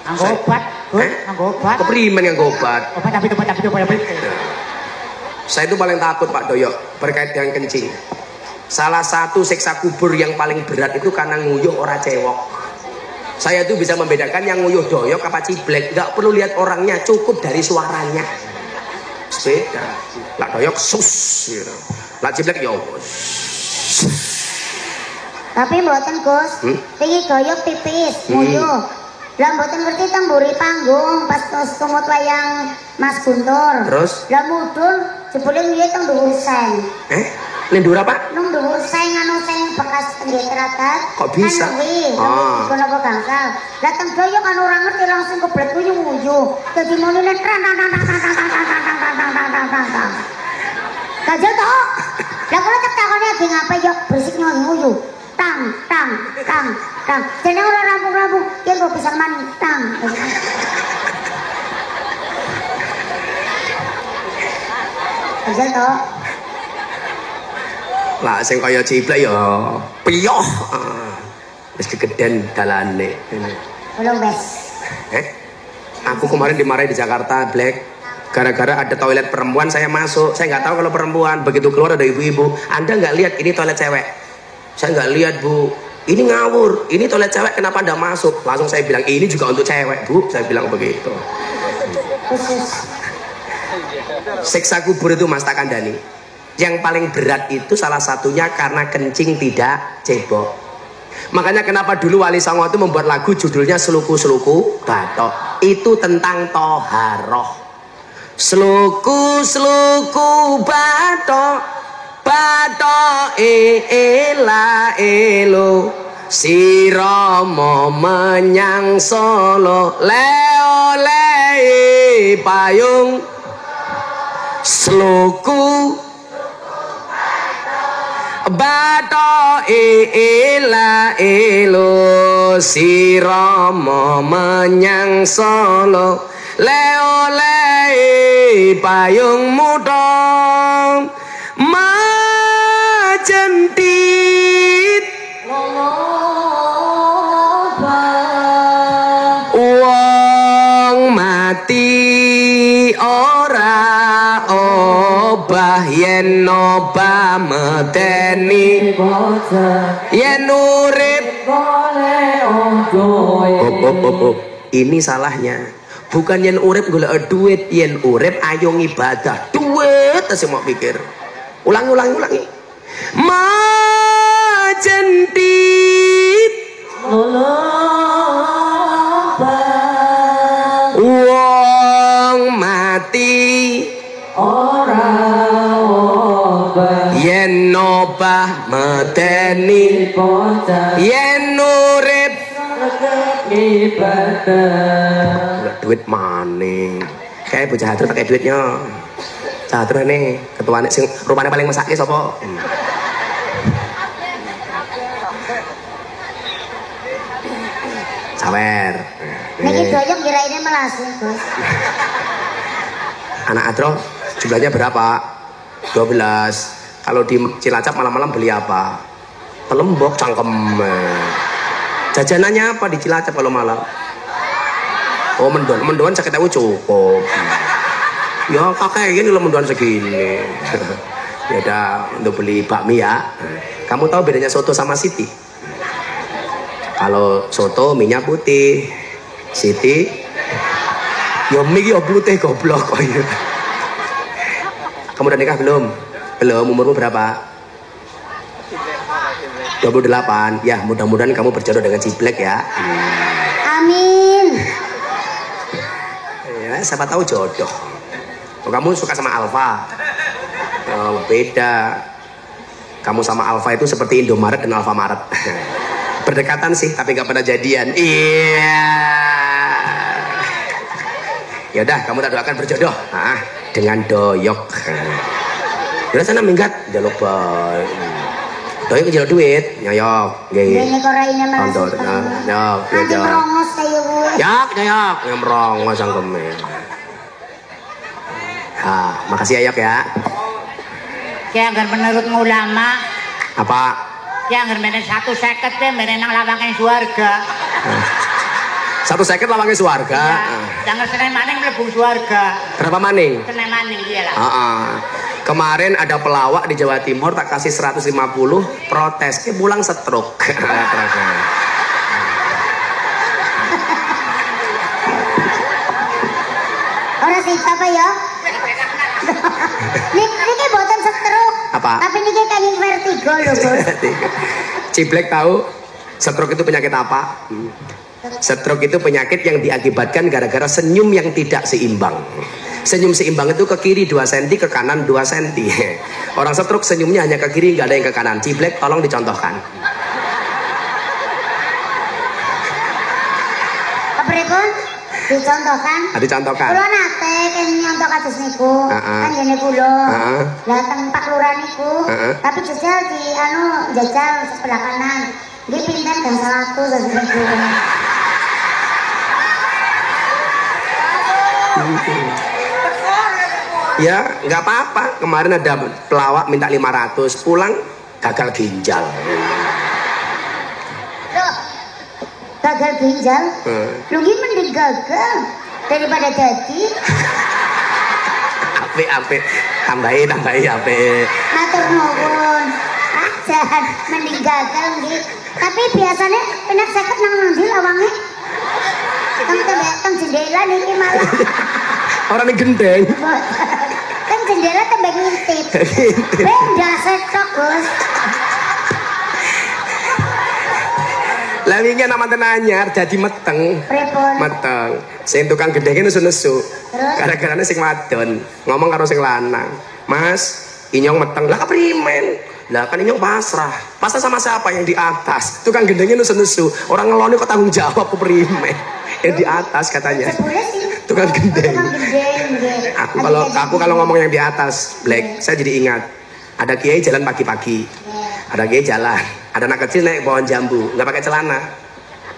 Anggobat, anggobat. Keprimen yang gobat. Obat. Saya itu paling takut Pak Doyok berkait dengan kencing. Salah satu siksa kubur yang paling berat itu karena nguyuh ora cewek. Saya itu bisa membedakan yang nguyuh doyok apa ciblek. Nggak perlu lihat orangnya, cukup dari suaranya. Beda. Lah doyok sus gitu. Lah ciblek yo. Tapi mboten Gus, iki doyok tipis, nguyuh. Lah mboten ngerti tamburi panggung pas tumut wayang Mas Guntur. Terus? Lah mudul jebule ngiye teng dhuwur seng. Nendur apa? Nung dhuwur seng anu seng bekas tenggeteratat. Kok bisa? Kono apa gangsal. Lah teng doyok kan ora ngerti langsung keblet nguyuh. Dadi monine tran. Kajal to. Lah kula tak takone adi ngapain yo berisik nguyuh. Tang. Jane ora rampung-rampung, yen kok bisa mani tang. Kajal to. Lah sing kaya ciblek ya piyoh. Wis digeden dalane. Belum wes. Aku kemarin dimarahi di Jakarta, Black. Gara-gara ada toilet perempuan saya masuk. Saya nggak tahu kalau perempuan. Begitu keluar ada ibu-ibu. Anda nggak lihat ini toilet cewek? Saya nggak lihat Bu. Ini ngawur. Ini toilet cewek kenapa Anda masuk? Langsung saya bilang ini juga untuk cewek Bu. Saya bilang begitu. Khusus. Siksa kubur itu Mas tak kandani. Yang paling berat itu salah satunya karena kencing tidak cebok. Makanya kenapa dulu Wali Songo itu membuat lagu judulnya Sluku-Sluku Batok. Itu tentang toharoh. Sluku-sluku batok, batok ela elo. si Rama menyang Solo le payung sluku bato ila elo si Rama menyang Solo le payung mudong majentit wong mati ora obah yen obah medeni yen urip ini salahnya bukan yen urip golek duit yen urip ayo ibadah duit asih mau pikir ulangi majentit wong mati ora obah yen obah medeni yen urip ibadah duit maning kayak bocah hatur pakai duitnya hatur nih ketuane sing rupane paling mesake sapa sawer niki doyok kiraine melas Gus anak Adro jumlahnya berapa 12 kalau di Cilacap malam-malam beli apa pelembok cangkem jajanannya apa di Cilacap kalau malam oh mendoan sakit aku cukup ya kakek ini loh mendoan segini ya udah untuk beli bakmi ya kamu tahu bedanya soto sama siti kalau soto minyak putih siti ya mie ya putih goblok kamu udah nikah belum umurmu berapa 28 ya mudah-mudahan kamu berjodoh dengan Ciblek ya amin ya siapa tahu jodoh oh, kamu suka sama Alfa oh, beda kamu sama Alfa itu seperti Indomaret dan Alfamaret berdekatan sih tapi gak pernah jadian iya ya udah kamu tak doakan berjodoh dengan doyok udah sana minggat jaluk boy doyok jaluk duit nyayok ini korainnya malah nyok nanti merongos kayak gue nyok yang merongos sangkeme makasih Ayok ya kayak agar menurut ulama apa kayak agar menen 1 seket deh menen nang lawangin suarga 1 seket lawangin suarga jangan seneng maning mlebu suarga berapa maning? seneng maning dia lah kemarin ada pelawak di Jawa Timur tak kasih 150 protes pulang stroke orang sih apa ya Niki boten stroke apa? tapi niki kayak vertigo loh Bos Ciblek tahu stroke itu penyakit apa? Stroke itu penyakit yang diakibatkan gara-gara senyum yang tidak seimbang. Senyum seimbang itu ke kiri 2 cm, ke kanan 2 cm. Orang stroke senyumnya hanya ke kiri, nggak ada yang ke kanan. Ciblek tolong dicontohkan. Kepripun? Dicontohkan. Kulo nate kan nyontok kados niku. Kan ngene kulo. Dateng Pak Lurah niku. Tapi jajal di jajal sebelah kanan. Dia pindah dan 100 niku. Ya nggak apa-apa, kemarin ada pelawak minta 500 pulang gagal ginjal. Loh, gagal ginjal? Lu mending gagal daripada jadi. Ape tambahi ape. Matur nuwun. Ajan mending gagal nggih. Tapi biasanya penak seket nang ndi lawange? Teng jendela niki malah. Orang ini gendeng. Kan jendela tembak ngintip. Beda setok, Bos. Lah wingi ana manten anyar dadi meteng. Pripun? Meteng. Sing tukang gendenge nesu-nesu. Gara-garane sing wadon ngomong karo sing lanang. Mas, inyong meteng. Lah keprimen? Lah kan inyong pasrah. Masa sama siapa? Yang di atas. Tukang gendengnya nusu-nusu. Orang ngeloni kok tanggung jawab ke prime. Yang di atas katanya. Tukang gendeng. Aku kalau ngomong yang di atas, Black, saya jadi ingat. Ada kiai jalan pagi-pagi. Ada kiai jalan. Ada anak kecil naik pohon jambu, nggak pakai celana.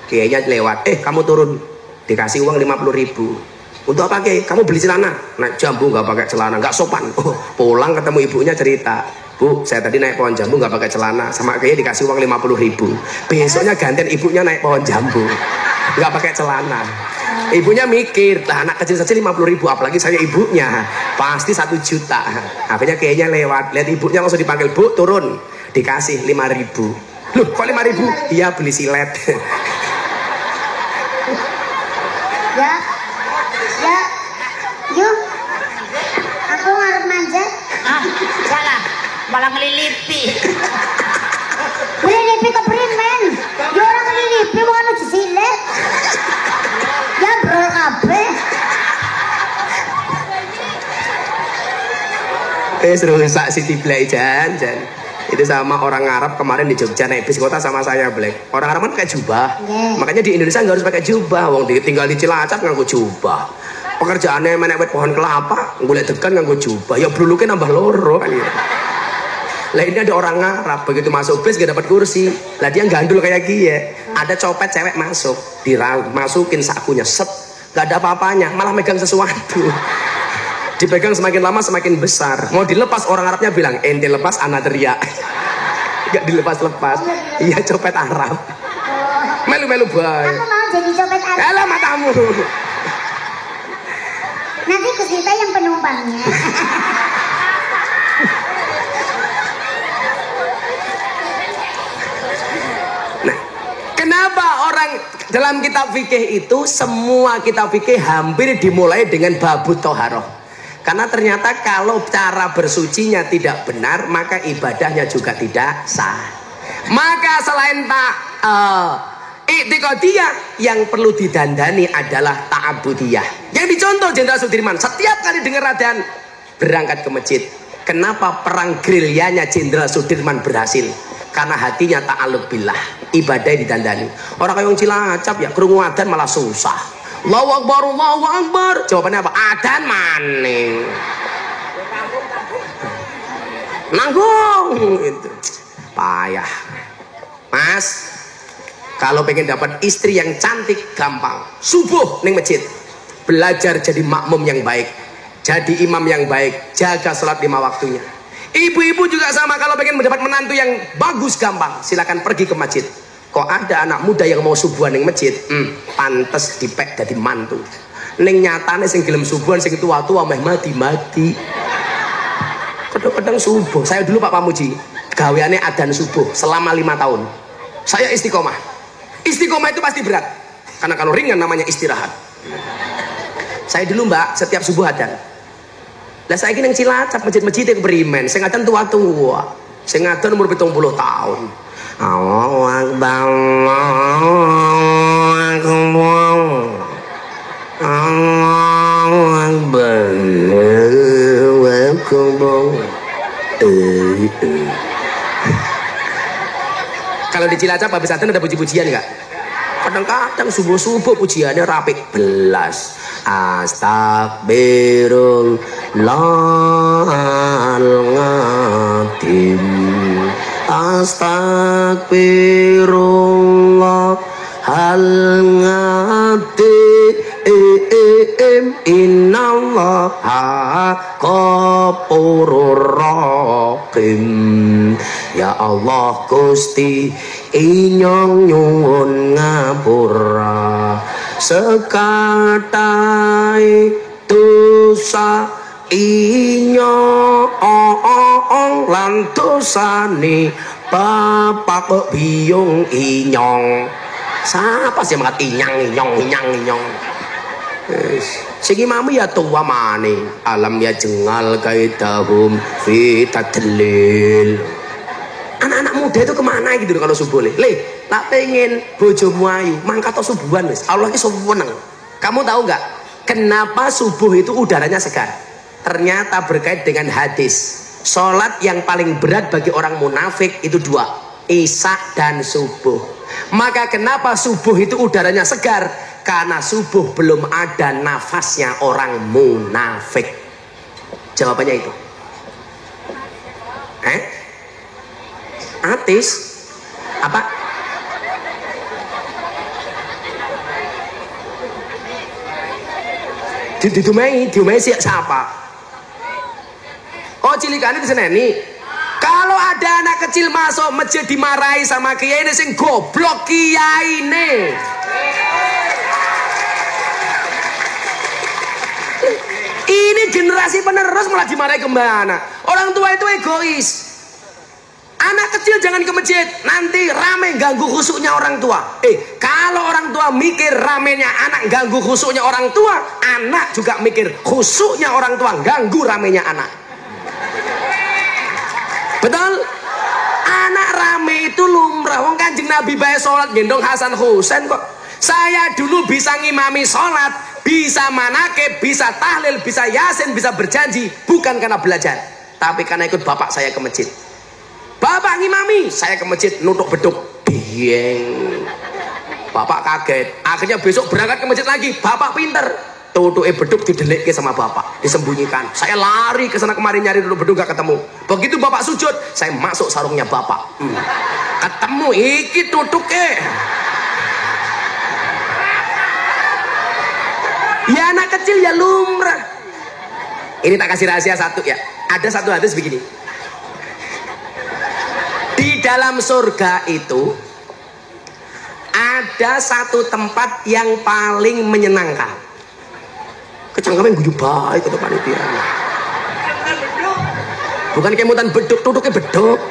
Kiainya lewat. Kamu turun. Dikasih uang 50.000. Untuk apa kiai? Kamu beli celana. Naik jambu nggak pakai celana, nggak sopan. Pulang ketemu ibunya cerita. Bu, saya tadi naik pohon jambu nggak pakai celana, sama kiai dikasih uang 50.000. Besoknya gantian ibunya naik pohon jambu, nggak pakai celana. Ibunya mikir, lah anak kecil saja 50.000, apalagi saya ibunya, pasti 1 juta. Akhirnya kayaknya lewat, lihat ibunya langsung dipanggil, Bu turun, dikasih 5.000. Loh kok 5.000? Iya beli silet. Ya, yuk, aku ngarep manjat. Salah, malah ngelilipi. Ngelilipi ke primen. Ya orang ngelilipi mau anu silet. Ya bro kabeh. Rusak Siti Black jan. Itu sama orang Arab kemarin di Jogja naik bis kota sama saya Black. Orang Arab kan pakai jubah. Makanya di Indonesia nggak harus pakai jubah. Wong tinggal di Cilacap nganggo jubah. Pekerjaannya menek pohon kelapa, golek degan nganggo jubah. Ya bruluke nambah loro kan ya. Lah ini ada orang Arab, begitu masuk bis gak dapat kursi. Lah dia gandul kayak gini. Ada copet cewek masuk, dimasukin sakunya, set, gak ada apa-apanya, malah megang sesuatu. Dipegang semakin lama semakin besar. Mau dilepas orang Arabnya bilang, ente lepas anak teriak. Gak dilepas-lepas. Iya copet Arab. Melu-melu baik. Aku mau jadi copet Arab. Alah matamu. Nanti kita yang penumpangnya. Nah, kenapa orang dalam kitab fikih itu semua kitab fikih hampir dimulai dengan babut toharoh? Karena ternyata kalau cara bersucinya tidak benar, maka ibadahnya juga tidak sah. Maka selain i'tiqadiyah, yang perlu didandani adalah ta'abudiyah. Yang dicontoh Jenderal Sudirman, setiap kali dengar adzan berangkat ke masjid. Kenapa perang gerilyanya Jenderal Sudirman berhasil? Karena hatinya ta'alluq billah, ibadah didandani. Orang kayak yang Cilacap ya krungu adzan malah susah. Allahu Akbar, Allahu Akbar. Jawabannya apa? Adzan maning. Nanggung gitu. Payah. Mas, kalau pengen dapat istri yang cantik gampang. Subuh ning masjid. Belajar jadi makmum yang baik. Jadi imam yang baik. Jaga sholat 5 waktunya. Ibu-ibu juga sama, kalau pengen mendapat menantu yang bagus gampang. Silakan pergi ke masjid. Kok ada anak muda yang mau subuhan ning masjid? Pantes dipek dadi mantu. Ning nyatane sing gelem subuhan sing tua-tua meh mati-mati. Kadang-kadang subuh. Saya dulu Pak Pamuji, gaweane adzan subuh selama 5 tahun. Saya istiqomah. Istiqomah itu pasti berat. Karena kalau ringan namanya istirahat. Saya dulu Mbak, setiap subuh adzan. Lah saya kira yang Cilacap masjid-masjid yang beriman, saya ngadzan tua-tua. Saya ngadzan umur 70 tahun. Allahu Akbar, Allahu Akbar, Allahu Akbar, Allahu Akbar. Kalau di Cilacap habis adzan ada puji-pujian nggak? Kadang-kadang subuh-subuh pujiannya rapik belas. Astagfirullahaladzim, astagfirullahaladzim, innallaha ghafurur rahim. Ya Allah Gusti, inyong nyuwun ngapura sekatai dosa inyong lan dosane bapak biyung inyong. Siapa sih yang mengatakan inyong? Sing imamu ya tua maning, alam ya jengal kaidahum fi tadlil. Anak-anak muda itu kemana gitu kalau subuh le? Tak pengen bojomu ayu, mangkat atau subuhan wis. Allah ki seneng. Kamu tahu nggak kenapa subuh itu udaranya segar? Ternyata berkait dengan hadis. Sholat yang paling berat bagi orang munafik itu 2. Isya dan subuh. Maka kenapa subuh itu udaranya segar? Karena subuh belum ada nafasnya orang munafik. Jawabannya itu. Atis? Apa? Diumai siapa? Oh, cilikane diseneni. Kalau ada anak kecil masuk masjid dimarahi sama kiai ini sing goblok kiai ini. Ini generasi penerus malah dimarahi kemana? Orang tua itu egois. Anak kecil jangan ke masjid, nanti rame ganggu khusuknya orang tua. Kalau orang tua mikir ramenya anak ganggu khusuknya orang tua, anak juga mikir khusuknya orang tua ganggu ramenya anak. Betul? Anak rame itu lumrah. Wong Kanjeng Nabi bae salat gendong Hasan Husain kok. Saya dulu bisa ngimami salat, bisa manakib, bisa tahlil, bisa yasin, bisa berjanji, bukan karena belajar, tapi karena ikut bapak saya ke masjid. Bapak ngimami, saya ke masjid nutuk beduk, dieng. Bapak kaget, akhirnya besok berangkat ke masjid lagi. Bapak pinter, tutuke beduk didelikke sama bapak, disembunyikan. Saya lari ke sana kemari nyari tutuk beduk gak ketemu. Begitu bapak sujud, saya masuk sarungnya bapak. Ketemu iki tutuke. Ya anak kecil ya lumrah. Ini tak kasih rahasia satu ya. Ada satu hadis begini. Di dalam surga itu ada satu tempat yang paling menyenangkan. Kecangkeman guyu baik kata panitia. Bukan kemutan beduk, duduknya beduk.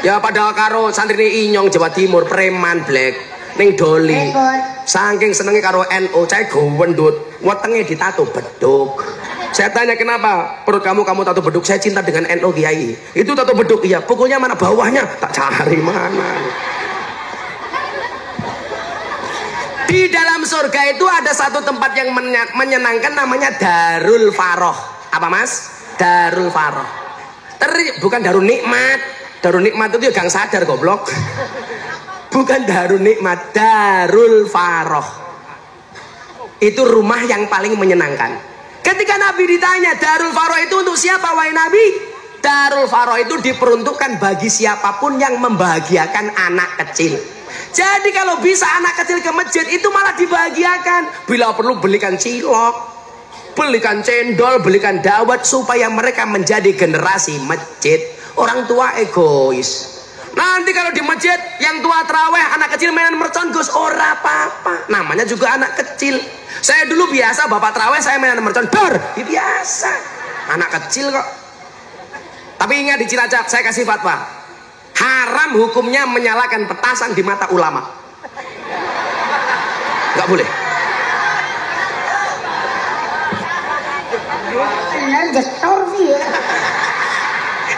Ya padahal karo santri Inyong Jawa Timur preman black ning doli. Saking senengnya karo NU, saya gowendut, wetenge ditato beduk. Saya tanya kenapa perut kamu tato beduk? Saya cinta dengan NU Kiai. Itu tato beduk, iya. Pukulnya mana bawahnya? Tak cari mana. Di dalam surga itu ada satu tempat yang menyenangkan, namanya Darul Faroh. Apa mas? Darul Faroh. Bukan Darul Nikmat. Darul Nikmat itu ya gang sadar goblok. Bukan Darul Nikmat, Darul Faroh. Itu rumah yang paling menyenangkan. Ketika Nabi ditanya Darul Faroh itu untuk siapa wahai Nabi? Darul Faroh itu diperuntukkan bagi siapapun yang membahagiakan anak kecil. Jadi kalau bisa anak kecil ke masjid itu malah dibahagiakan. Bila perlu belikan cilok, belikan cendol, belikan dawet supaya mereka menjadi generasi masjid. Orang tua egois. Nanti kalau di masjid yang tua terawih anak kecil mainan mercon gus ora apa-apa. Namanya juga anak kecil. Saya dulu biasa bapak terawih saya mainan mercon dor. Biasa. Anak kecil kok. Tapi ingat di Cilacap saya kasih fatwa. Haram hukumnya menyalakan petasan di mata ulama. Gak boleh. Bener jetor sih ya.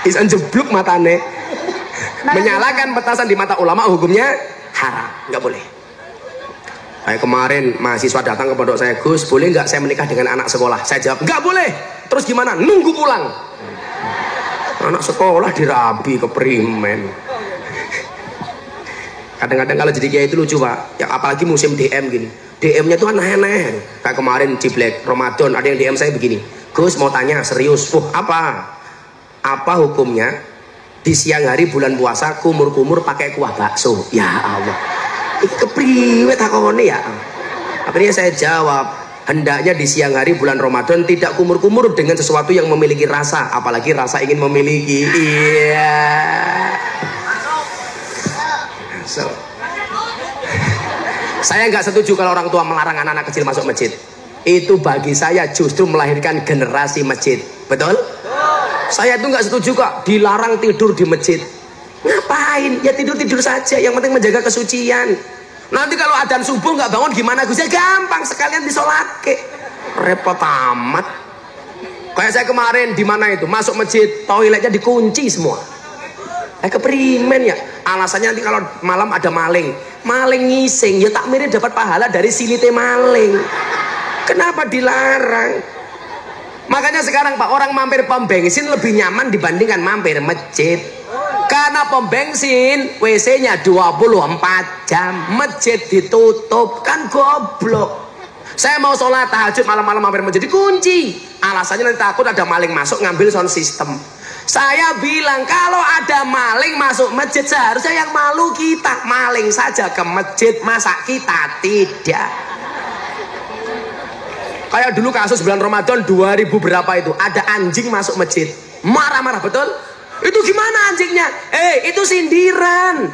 Isan jeblok matane. Menyalakan petasan di mata ulama hukumnya haram, nggak boleh. Kayak kemarin mahasiswa datang ke pondok saya, Gus, boleh nggak saya menikah dengan anak sekolah? Saya jawab, nggak boleh. Terus gimana? Nunggu pulang. Anak sekolah dirabi ke primen. Kadang-kadang kalau jadi kiai itu lucu pak, ya apalagi musim DM gini. DM-nya tuh aneh-aneh. Kayak kemarin Ciblek Ramadan ada yang DM saya begini, Gus mau tanya serius, apa hukumnya di siang hari bulan puasa kumur-kumur pakai kuah bakso? Ya Allah, ini kepriwe takone ya. Akhirnya saya jawab, hendaknya di siang hari bulan Ramadan tidak kumur-kumur dengan sesuatu yang memiliki rasa, apalagi rasa ingin memiliki. Iya. So, saya nggak setuju kalau orang tua melarang anak-anak kecil masuk masjid. Itu bagi saya justru melahirkan generasi masjid. Betul? Saya tuh nggak setuju kok dilarang tidur di masjid. Ngapain? Ya tidur-tidur saja. Yang penting menjaga kesucian. Nanti kalau adzan subuh nggak bangun gimana Gus? Ya gampang, sekalian disolat ke. Repot amat. Kayak saya kemarin di mana itu masuk masjid, toiletnya dikunci semua. Keprimen ya. Alasannya nanti kalau malam ada maling ngising. Ya tak mirip dapat pahala dari silite maling. Kenapa dilarang? Makanya sekarang Pak, orang mampir pom bensin lebih nyaman dibandingkan mampir masjid. Karena pom bensin WC-nya 24 jam, masjid ditutup, kan goblok. Saya mau sholat tahajud malam-malam hampir menjadi kunci. Alasannya nanti takut ada maling masuk ngambil sound system. Saya bilang kalau ada maling masuk masjid seharusnya yang malu kita. Maling saja ke masjid, masa kita tidak? Kayak dulu kasus bulan Ramadan 2000 berapa itu, ada anjing masuk masjid. Marah-marah, betul? Itu gimana anjingnya? Itu sindiran.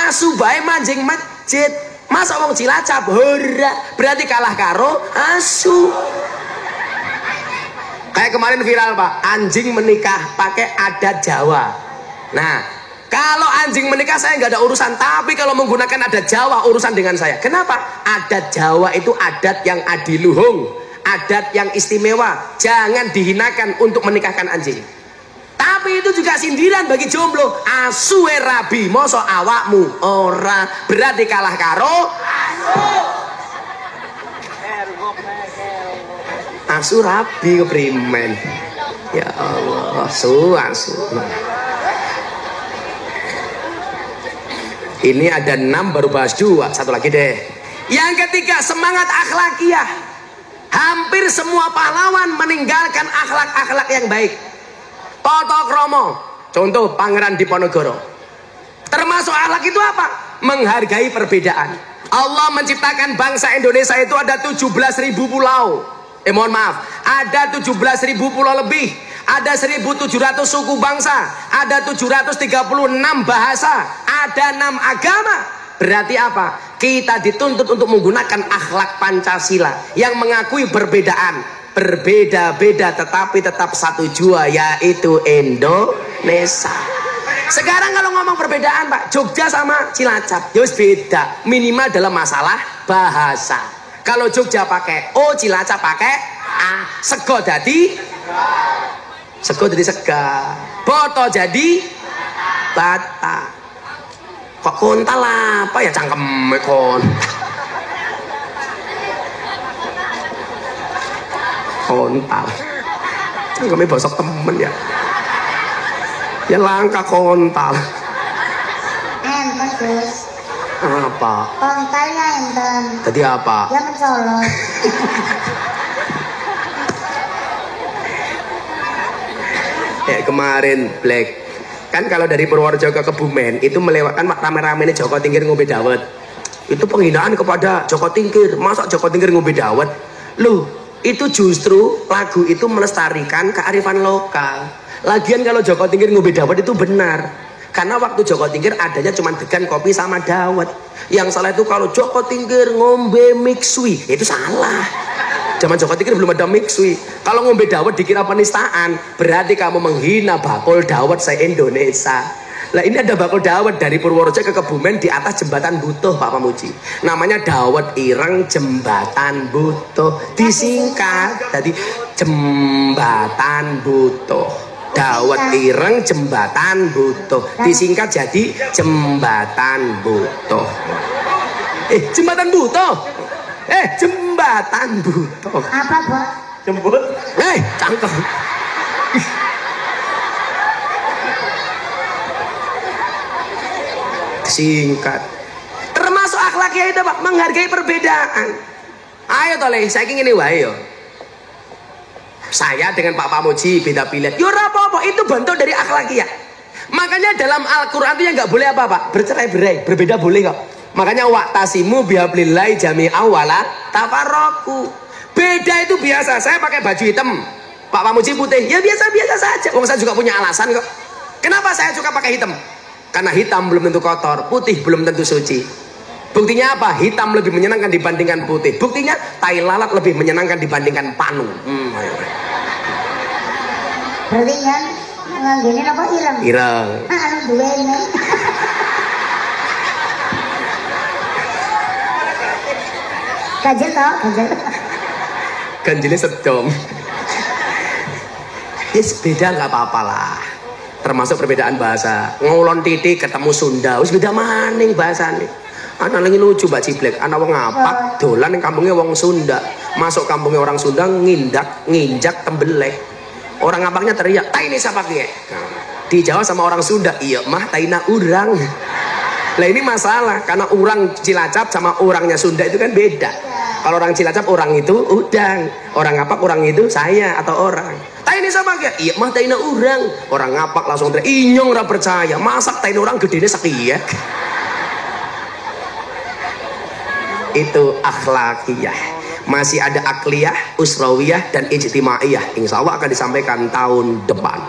Asu bae mancing masjid. Masa wong Cilacap hora, berarti kalah karo asu. Kayak kemarin viral Pak, anjing menikah pakai adat Jawa. Nah, kalau anjing menikah saya nggak ada urusan, tapi kalau menggunakan adat Jawa urusan dengan saya. Kenapa? Adat Jawa itu adat yang adiluhung, adat yang istimewa. Jangan dihinakan untuk menikahkan anjing. Tapi itu juga sindiran bagi jomblo. Asu rabi, mosok awakmu ora, berarti kalah karo asu rabi keprimen. Ya Allah, asu. Ini ada 6 baru bahas 2, satu lagi deh. Yang ketiga, semangat akhlakiyah. Hampir semua pahlawan meninggalkan akhlak-akhlak yang baik. Toto kromo, contoh Pangeran Diponegoro. Termasuk akhlak itu apa? Menghargai perbedaan. Allah menciptakan bangsa Indonesia itu ada 17.000 pulau. Mohon maaf, ada 17.000 pulau lebih, ada 1.700 suku bangsa, ada 736 bahasa, ada 6 agama. Berarti apa? Kita dituntut untuk menggunakan akhlak Pancasila yang mengakui perbedaan. Berbeda-beda tetapi tetap satu jua, yaitu Indonesia. Sekarang kalau ngomong perbedaan Pak, Jogja sama Cilacap ya beda, minimal dalam masalah bahasa. Kalau Jogja pakai O, Cilacap pakai A. Sego jadi sega, boto jadi bata. Kok kontal apa ya cangkem kon? Kontal. Cangkeme bosok temen ya. Ya langka kontal. Enten Gus. Apa? Kontalnya enten. Tadi apa? Ya mencolot. Kemarin Black kan kalau dari Purworejo ke Kebumen itu melewatkan rame-rame Joko Tingkir ngombe dawet. Itu penghinaan kepada Joko Tingkir. Masa Joko Tingkir ngombe dawet? Loh, itu justru lagu itu melestarikan kearifan lokal. Lagian kalau Joko Tingkir ngombe dawet itu benar. Karena waktu Joko Tingkir adanya cuma degan kopi sama dawet. Yang salah itu kalau Joko Tingkir ngombe mixui, itu salah. Zaman Joko Tingkir belum ada mixui. Kalau ngombe dawet dikira penistaan, berarti kamu menghina bakul dawet se-Indonesia. Lah ini ada bakul dawet dari Purworejo ke Kebumen di atas jembatan Butuh Pak Pamuji. Namanya dawet ireng jembatan Butuh. Disingkat tadi jembatan Butuh. Dawet ireng jembatan Butuh, disingkat jadi jembatan Butuh. Jembatan Butuh. Jembatan Butuh. Apa, Bu? Jembut. Cangkem. Singkat. Termasuk akhlaknya itu Pak, menghargai perbedaan. Ayo toleh, saya ingin ini wae yo. Saya dengan Pak Pamuji beda pilihan. Ya ora apa-apa, itu bentuk dari akhlakiyah. Makanya dalam Al-Qur'an itu yang enggak boleh apa Pak? Bercerai-berai, berbeda boleh kok. Makanya waqtasimu bihablillahi jami'an wala tafarraqu. Beda itu biasa. Saya pakai baju hitam, Pak Pamuji putih. Ya biasa-biasa saja. Wong saya juga punya alasan kok. Kenapa saya suka pakai hitam? Karena hitam belum tentu kotor, putih belum tentu suci. Buktinya apa? Hitam lebih menyenangkan dibandingkan putih. Buktinya tai lalat lebih menyenangkan dibandingkan panu. Berarti kan nganggene apa ireng? Ireng. Anu duwene. Ganjel toh, ganjel. Ganjilnya sedom. Yes, beda nggak apa-apa lah. Termasuk perbedaan bahasa. Ngulon titik ketemu Sunda, wis beda maning bahasane. Anak lagi lucu Mbak Ciblek, anak wong ngapak dolan yang kampungnya wong Sunda, masuk kampungnya orang Sunda nginjak tembelek. Orang ngapaknya teriak, "Tai ini siapa kia?" Dijawab sama orang Sunda, iya mah taina urang. Lah ini masalah karena orang Cilacap sama orangnya Sunda itu kan beda. Kalau orang Cilacap orang itu udang, orang Ngapak orang itu saya atau orang. Taina sama gak? Iya mah taina urang. Orang Ngapak langsung teriak, inyong ora percaya. Masak taina orang gedene sakiyak. Itu akhlakiyah. Masih ada akliyah, usrawiyah dan ijtimaiyah. Insya Allah akan disampaikan tahun depan.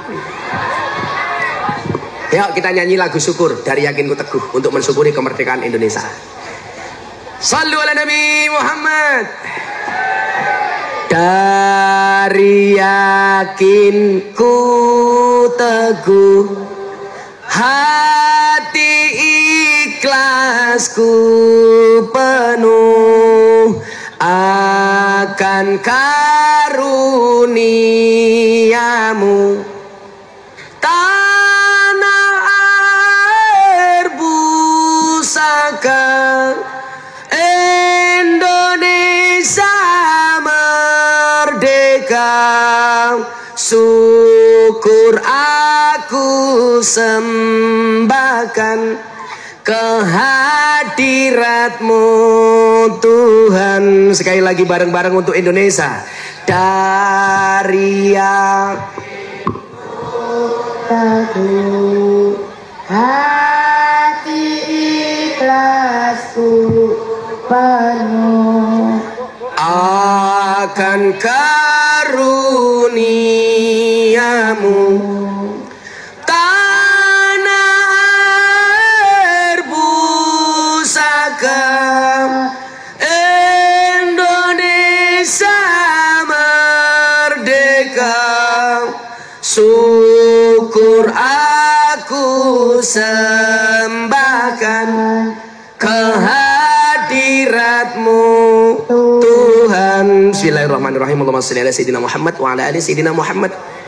Yuk kita nyanyi lagu syukur dari Yakinku Teguh untuk mensyukuri kemerdekaan Indonesia. Sallu ala Nabi Muhammad. Dari yakinku teguh, hati ikhlasku penuh akan karuniamu. Indonesia merdeka, syukur aku sembahkan kehadiratmu Tuhan. Sekali lagi bareng-bareng untuk Indonesia. Dari teguh, hati ikhlasku penuh akan karuniamu. Tanah air pusaka Indonesia merdeka, syukur aku sembahkan kehadiratmu Tuhan. Bismillahirrahmanirrahim. Allahumma shalli ala sayyidina Muhammad wa ala ali sayyidina Muhammad.